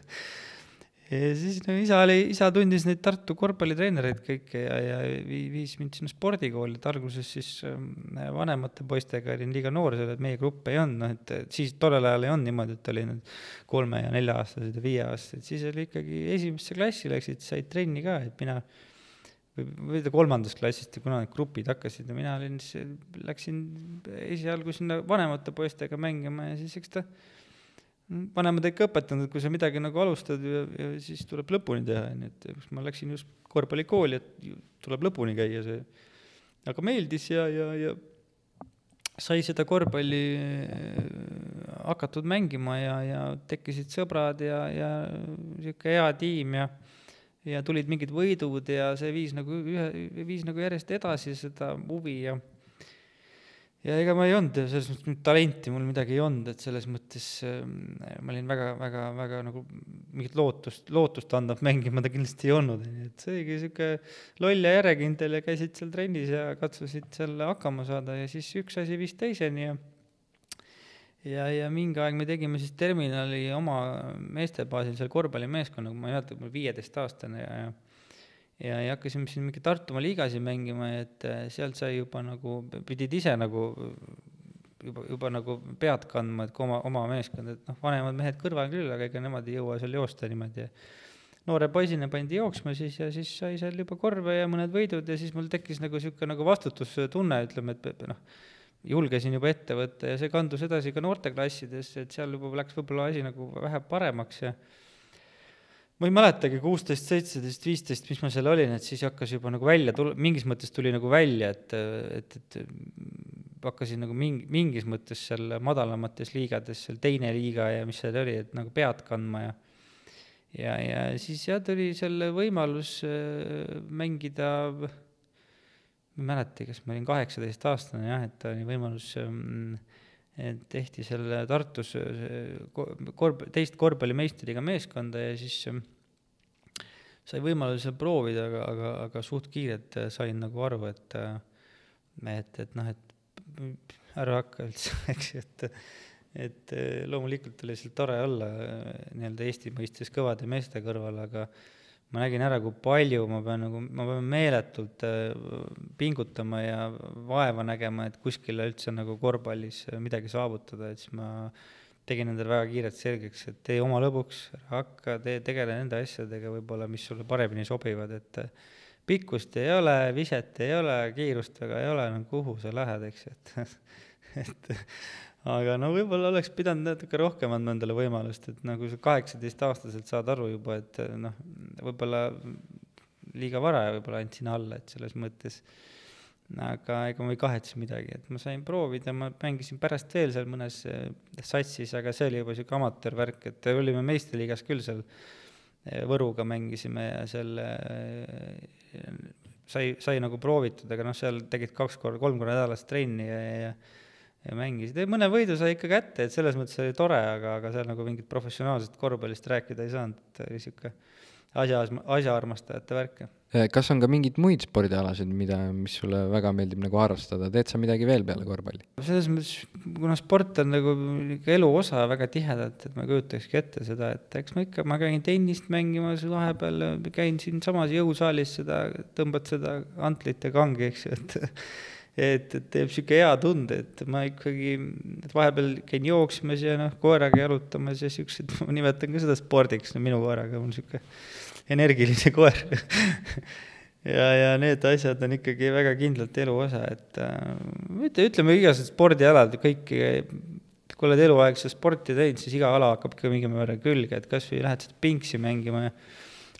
Ja siis isa tundis neid Tartu korvpallitreenereid kõike ja viis mind sinna spordikooli, et alguses siis vanemate poistega olin liiga noor, et meie grupp ei olnud, et siis tollel ajal ei olnud niimoodi, et oli 3- ja 4-aastased ja 5-aastased, siis oli ikkagi esimesse klassi läksid, said trenni ka, et mina või 3. klassist ja kuna need grupid hakkasid ja mina läksin esialgu sinna vanemate poistega mängima ja siis eks ta vanemad ikka õpetanud, et kui sa midagi nagu alustad ja siis tuleb lõpuni teha, nii et ma läksin just korvpallikooli, et tuleb lõpuni käia see. Aga meeldis ja sai seda korvpalli hakatud mängima ja tekkisid sõbrad ja siuke hea tiim ja tulid mingid võidud ja see viis nagu järjest edasi seda huvi ja ega ma ei olnud selles mõttes talenti, mul midagi ei olnud, et selles mõttes ma olin väga nagu mingit lootust andab mängima, ta kindlasti ei olnud, et see oligi siuke loll ja järjekindel ja käisid seal trennis ja katsusid seal hakkama saada ja siis üks asi viis teiseni ja mingi aeg me tegime siis Terminali oma meestebaasil seal korvpallimeeskonnaga, ma ei mäleta, kui ma 15-aastane ja hakkasime siin mingi Tartumaa liigasi mängima, et sealt sai juba nagu, pidid ise nagu juba nagu pead kandma, et kui oma meeskond, et vanemad mehed kõrval küll, aga ega nemad ei jõua seal joosta niimoodi. Noore poisina pandi jooksma siis ja siis sai seal juba korve ja mõned võidud ja siis mul tekkis nagu siuke nagu vastutustunne, ütleme, et julgesin juba ette võtta ja see kandus edasi ka noorteklassides, et seal juba läks võib-olla asi nagu vähe paremaks ja ma ei mäletagi 16, 17, 15, mis ma seal olin, et siis hakkas juba nagu välja, mingis mõttes tuli nagu välja, et hakkasin nagu mingis mõttes seal madalamates liigades, seal teine liiga ja mis seal oli, et nagu pead kandma ja siis tuli selle võimalus mängida, ma ei mäleta, kas ma olin 18-aastane jah, et oli võimalus, et tehti selle Tartus teist korvpallimeistriga meeskonda ja siis sai võimaluse proovida, aga suht kiirelt sain nagu aru, et ära hakka üldse, eks, et loomulikult oli seal tore olla nii-öelda Eesti mõistes kõvade meeste kõrval, aga ma nägin ära, kui palju ma pean meeletult pingutama ja vaeva nägema, et kuskile üldse nagu korvpallis midagi saavutada, et siis ma tegin endale väga kiirelt selgeks, et tee oma lõbuks, hakka, tegele nende asjadega võib-olla, mis sulle paremini sobivad, et pikkust ei ole, viset ei ole, kiirust väga ei ole, kuhu sa lähed, eks, et aga võib-olla oleks pidanud natuke rohkem andma endale võimalust, et nagu 18-aastaselt saad aru juba, et võib-olla liiga vara ja võib-olla andsin alla, et selles mõttes, aga ega ma ei kahetse midagi, et ma sain proovida, ma mängisin pärast veel seal mõnes satsis, aga see oli juba siuke amatöörvärk, et olime meistriliigas küll seal Võruga mängisime ja seal sai nagu proovitud, aga seal tegid 2-3 korda nädalas trenni ja mängisid. Mõne võidu sai ikka kätte, et selles mõttes oli tore, aga seal nagu mingit professionaalset korvpallist rääkida ei saanud, et oli siuke asjaarmastajate värk. Kas on ka mingid muid spordialasid, mis sulle väga meeldib nagu harrastada? Teed sa midagi veel peale korvpalli? Selles mõttes, kuna sport on nagu elu osa väga tihedalt, et ma kujutakski ette seda, et eks ma käin tennist mängimas vahepeal, käin siin samas jõusaalis tõmbad seda antlit ja kangi, eks ju, et teeb siuke hea tunde, et ma ikkagi vahepeal käin jooksmas ja koeraga jalutamas ja siuksed, ma nimetan ka seda spordiks, minu koeraga on siuke energiline koer ja need asjad on ikkagi väga kindlalt elu osa, et ütleme igased spordialad, kõik, kui oled eluaegse sporti teinud, siis iga ala hakkab ikka mingi määra külge, et kas või lähed seda pingsi mängima ja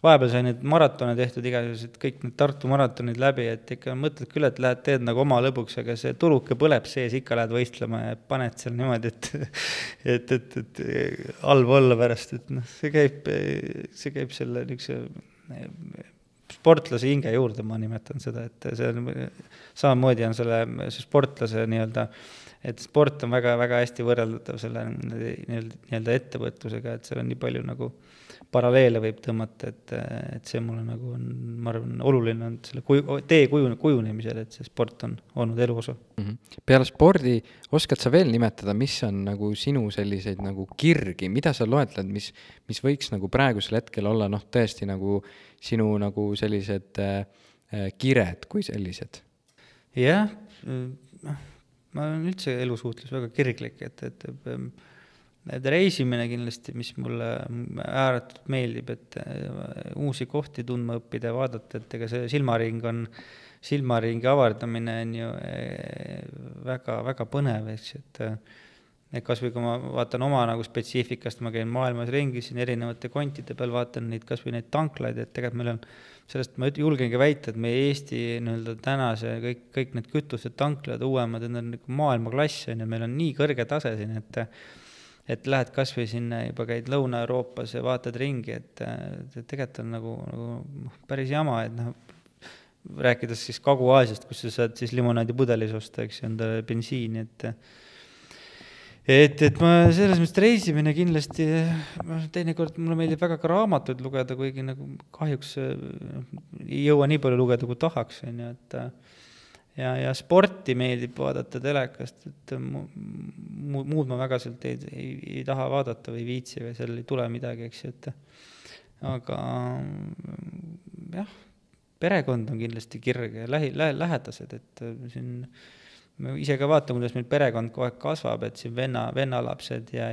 vahepeal sai need maratone tehtud igasugused, kõik need Tartu maratonid läbi, et ikka mõtled küll, et lähed teed nagu oma lõbuks, aga see tuluke põleb sees, ikka lähed võistlema ja paned seal niimoodi, et halb olla pärast, et see käib selle niisuguse sportlase hinge juurde, ma nimetan seda, et see on, samamoodi on selle sportlase nii-öelda, et sport on väga hästi võrreldatav selle nii-öelda ettevõtlusega, et seal on nii palju nagu paralleele võib tõmmata, et see mulle nagu on, ma arvan, oluline on selle tee kujunemisel, et see sport on olnud elu osa. Peale spordi oskad sa veel nimetada, mis on nagu sinu selliseid nagu kirgi, mida sa loetled, mis võiks nagu praegusel hetkel olla tõesti nagu sinu nagu sellised kired kui sellised? Jah, ma olen üldse elusuhtlus väga kirglik, et reisimine kindlasti, mis mulle ääretult meeldib, et uusi kohti tundma õppida ja vaadata, et ega see silmaringi avardamine on ju väga põnev, eks, et kas või kui ma vaatan oma nagu spetsiifikast, ma käin maailmas ringi siin erinevate kontide peal, vaatan neid kas või neid tanklaid, et tegelikult meil on, sellest ma julgengi väita, et meie Eesti nii-öelda tänase kõik need kütused, tanklad, uuemad, need on nagu maailmaklass, ja meil on nii kõrge tase siin, et lähed kas või sinna, juba käid Lõuna-Euroopas ja vaatad ringi, et tegelikult on nagu päris jama, et noh, rääkides siis Kagu-Aasiast, kus sa saad siis limonaadi pudelis osta, eks ju, endale bensiini, et ma selles mõttes reisimine kindlasti, teinekord mulle meeldib väga ka raamatuid lugeda, kuigi nagu kahjuks ei jõua nii palju lugeda, kui tahaks, et ja sporti meeldib vaadata telekast, et muud ma väga sealt ei taha vaadata või viitsi või seal ei tule midagi, eks ju, et aga jah, perekond on kindlasti kirge ja lähedased, et siin ma ise ka vaatan, kuidas meil perekond kogu aeg kasvab, et siin vennalapsed ja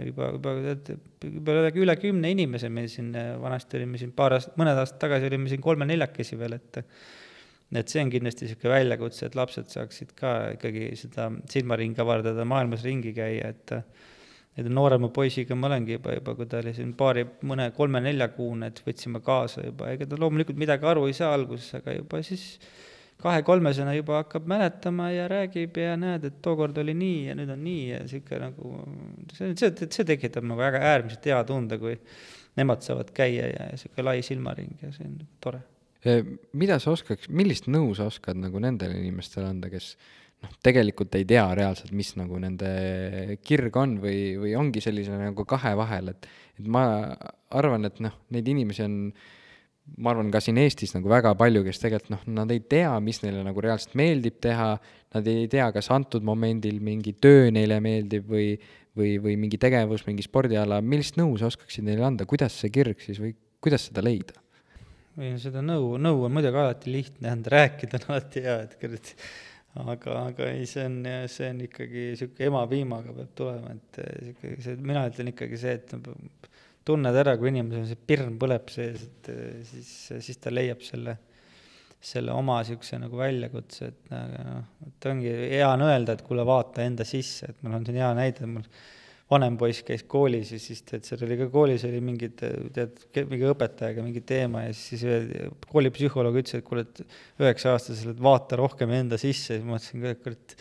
juba üle 10 inimese meil siin vanasti olime siin mõned aastad tagasi olime siin 3-4 veel, et see on kindlasti selline väljakutse, et lapsed saaksid ka ikkagi seda silmaringi avardada, maailmas ringi käia, et noorema poisiga ma olengi juba, kui ta oli siin mõne 3-4 kuune, et võtsime kaasa juba, ega ta loomulikult midagi aru ei saa alguses, aga juba siis 2-3-sena juba hakkab mäletama ja räägib ja näed, et tookord oli nii ja nüüd on nii ja siuke nagu, see tekitab nagu väga äärmiselt hea tunde, kui nemad saavad käia ja siuke lai silmaring ja see on tore. Mida sa oskaks, millist nõu sa oskad nagu nendele inimestele anda, kes tegelikult ei tea reaalselt, mis nagu nende kirg on või ongi sellise nagu kahe vahel, et ma arvan, et neid inimesi on, ma arvan ka siin Eestis nagu väga palju, kes tegelikult nad ei tea, mis neile nagu reaalselt meeldib teha, nad ei tea, kas antud momendil mingi töö neile meeldib või mingi tegevus, mingi spordiala, millist nõu sa oskaksid neile anda, kuidas see kirg siis või kuidas seda leida? Või seda nõu on muidugi alati lihtne, rääkida on alati hea, et aga ei, see on ikkagi siuke emapiimaga peab tulema, et mina ütlen ikkagi see, et tunned ära, kui inimesel see pirn põleb sees, et siis ta leiab selle oma siukse nagu väljakutse, et ongi hea on öelda, et kuule, vaata enda sisse, et mul on siin hea näide, mul vanem poiss käis koolis ja siis seal oli ka koolis oli mingi õpetajaga mingi teema ja siis koolipsühholoog ütles, et kuule, et 9-aastasele vaata rohkem enda sisse, ja ma mõtlesin ka, et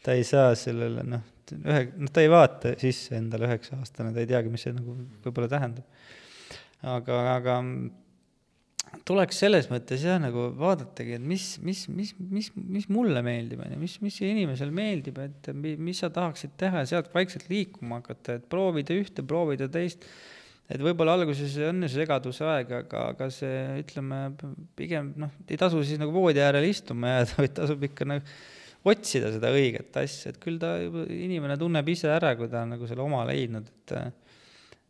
ta ei saa sellele, ta ei vaata sisse endale 9-aastane, ta ei teagi, mis see nagu võib-olla tähendab. Aga tuleks selles mõttes jah, nagu vaadatagi, et mis mulle meeldib, mis inimesel meeldib, et mis sa tahaksid teha ja sealt vaikselt liikuma hakata, et proovida ühte, proovida teist, et võib-olla alguses on see segaduse aeg, aga see, ütleme, pigem ei tasu siis nagu voodi äärel istuma jääda, vaid tasub ikka otsida seda õiget asja, et küll inimene tunneb ise ära, kui ta on nagu selle oma leidnud,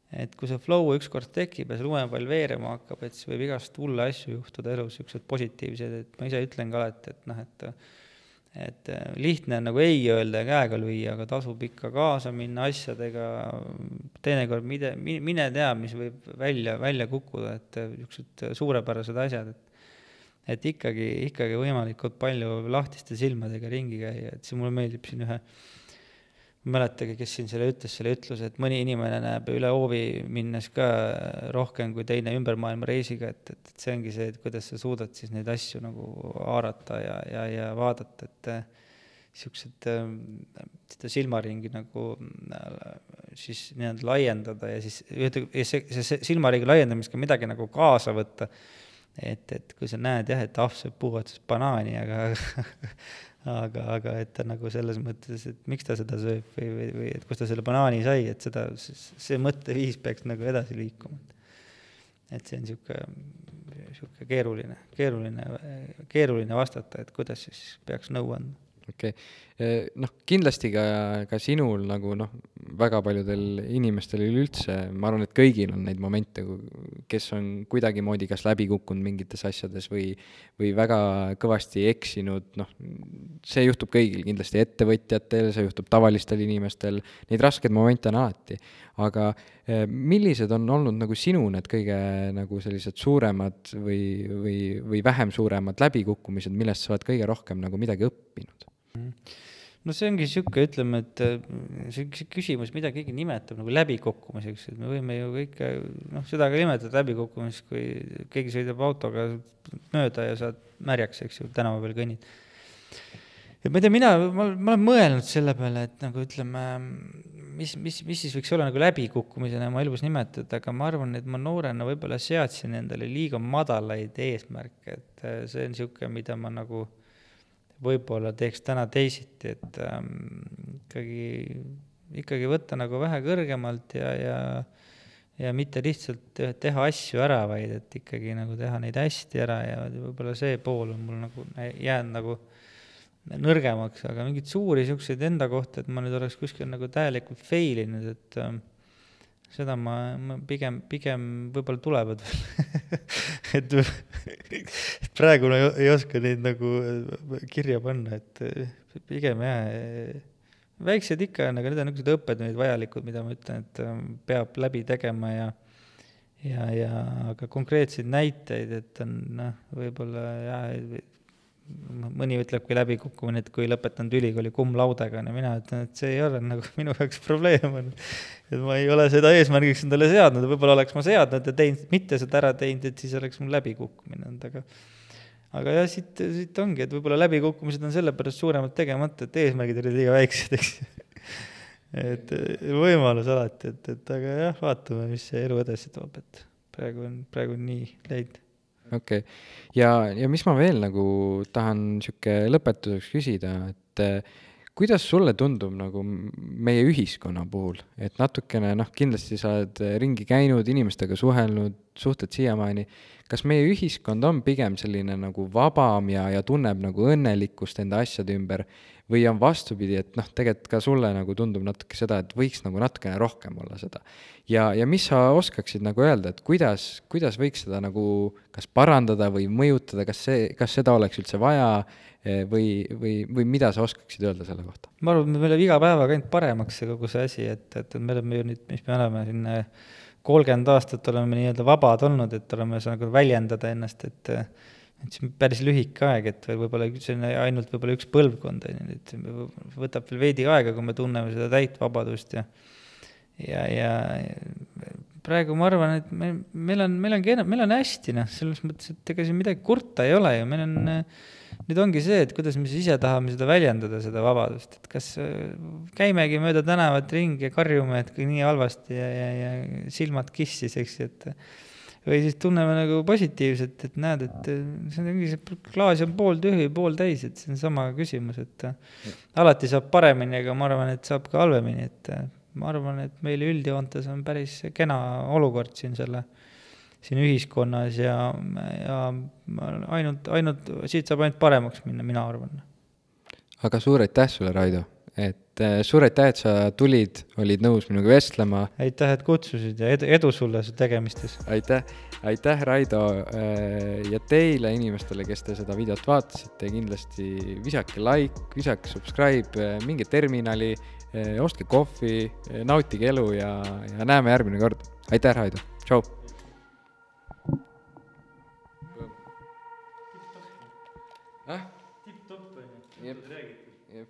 et kui see flow ükskord tekib ja see lumepall veerema hakkab, et siis võib igast hulle asju juhtuda elus, ükskord positiivsed, et ma ise ütlen ka alati, et lihtne on nagu ei öelda ja käega lüüa, aga tasub ikka kaasa minna asjadega, teinekord mine tea, mis võib välja kukkuda, et niisugused suurepärased asjad, et ikkagi võimalikult palju lahtiste silmadega ringi käia, et see mulle meeldib siin mäletagi, kes siin selle ütluse, et mõni inimene näeb üle hoovi minnes ka rohkem kui teine ümber maailma reisiga, et see ongi see, et kuidas sa suudad siis neid asju nagu haarata ja vaadata, et seda silmaringi nagu siis nii-öelda laiendada ja siis see silmaringi laiendamist ka midagi nagu kaasa võtta, et kui sa näed jah, et see puuvatas banaani, aga et ta nagu selles mõttes, et miks ta seda sööb või et kus ta selle banaani sai, et see mõtteviis peaks nagu edasi liikuma. Et see on siuke keeruline vastata, et kuidas siis peaks nõu andma. Okei. Kindlasti ka sinul nagu väga paljudel inimestel üleüldse, ma arvan, et kõigil on neid momente, kes on kuidagi moodi kas läbi kukkunud mingites asjades või väga kõvasti eksinud, see juhtub kõigil, kindlasti ettevõtjatel, see juhtub tavalistel inimestel, neid raskeid momente on alati, aga millised on olnud nagu sinu need kõige nagu sellised suuremad või vähem suuremad läbikukkumised, millest sa oled kõige rohkem nagu midagi õppinud? no see ongi sihuke, ütleme, et see küsimus, mida keegi nimetab nagu läbikukkumiseks, et me võime ju kõike, noh, seda ka nimetada läbikukkumiseks, kui keegi sõidab autoga mööda ja saad märjaks, eks ju, tänava peal kõnnid. Ja ma ei tea, ma olen mõelnud selle peale, et nagu ütleme, mis siis võiks olla nagu läbikukkumisena oma elus nimetada, aga ma arvan, et ma noorena võib-olla seadsin endale liiga madalaid eesmärke, et see on sihuke, mida ma nagu võib-olla teeks täna teisiti, et ikkagi võtta nagu vähe kõrgemalt ja mitte lihtsalt teha asju ära, vaid et ikkagi nagu teha neid hästi ära ja võib-olla see pool on mul nagu jäänud nagu nõrgemaks, aga mingid suuri siukseid enda kohta, et ma nüüd oleks kuskil nagu täielikult failinud, et seda ma pigem võib-olla tulevad et praegu ei oska neid nagu kirja panna, et pigem väiksed ikka on, aga need on niisugused õppetunnid vajalikud, mida ma ütlen, et peab läbi tegema ja aga konkreetseid näiteid, et on võib-olla mõni ütlebki läbikukkumine, et kui lõpetanud ülikooli cum laudega, no mina ütlen, et see ei ole nagu minu jaoks probleem on, et ma ei ole seda eesmärgiks endale seadnud, võib-olla oleks ma seadnud ja teinud, mitte seda ära teinud, et siis oleks mul läbikukkumine olnud, aga jah, siit ongi, et võib-olla läbikukkumised on sellepärast suuremalt tegemata, et eesmärgid olid liiga väiksed, eks et võimalus alati, et aga jah, vaatame, mis see elu edasi toob, et praegu on nii leid. Okei. Ja mis ma veel nagu tahan sihuke lõpetuseks küsida, et kuidas sulle tundub nagu meie ühiskonna puhul, et natukene, kindlasti sa oled ringi käinud, inimestega suhelnud, suhted siiamaani, kas meie ühiskond on pigem selline nagu vabam ja tunneb nagu õnnelikkust enda asjade ümber või on vastupidi, et tegelikult ka sulle nagu tundub natuke seda, et võiks nagu natukene rohkem olla seda. Ja mis sa oskaksid nagu öelda, et kuidas võiks seda nagu kas parandada või mõjutada, kas seda oleks üldse vaja või mida sa oskaksid öelda selle kohta? Ma arvan, et meil on iga päevaga ainult paremaks see kogu see asi, et me oleme ju nüüd, mis me oleme siin 30 aastat oleme nii-öelda vabad olnud, et oleme saanud väljendada ennast, et see on päris lühike aeg, et võib-olla see on ainult võib-olla üks põlvkond, et võtab veel veidi aega, kui me tunneme seda täit vabadust ja praegu ma arvan, et meil on hästi, selles mõttes, et ega siin midagi kurta ei ole ju, nüüd ongi see, et kuidas me ise tahame seda väljendada, seda vabadust, et kas käimegi mööda tänavat ringi ja karjume, et nii halvasti ja silmad kissis, eks, et või siis tunneme nagu positiivselt, et näed, et see klaas on pool tühi, pool täis, et see on sama küsimus, et alati saab paremini, aga ma arvan, et saab ka halvemini, et ma arvan, et meil üldjoontes on päris kena olukord siin ühiskonnas ja ainult siit saab ainult paremaks minna, mina arvan. Aga suur aitäh sulle, Raido, et suur aitäh, et sa tulid, olid nõus minuga vestlema. Aitäh, et kutsusid ja edu sulle tegemistes. Aitäh, Raido, ja teile inimestele, kes te seda videot vaatasite, kindlasti visake like, visake subscribe, minge terminali, ostke kohvi, nautige elu ja näeme järgmine kord. Aitäh, Raido. Tšau. Tipp-topp on ju. Jep.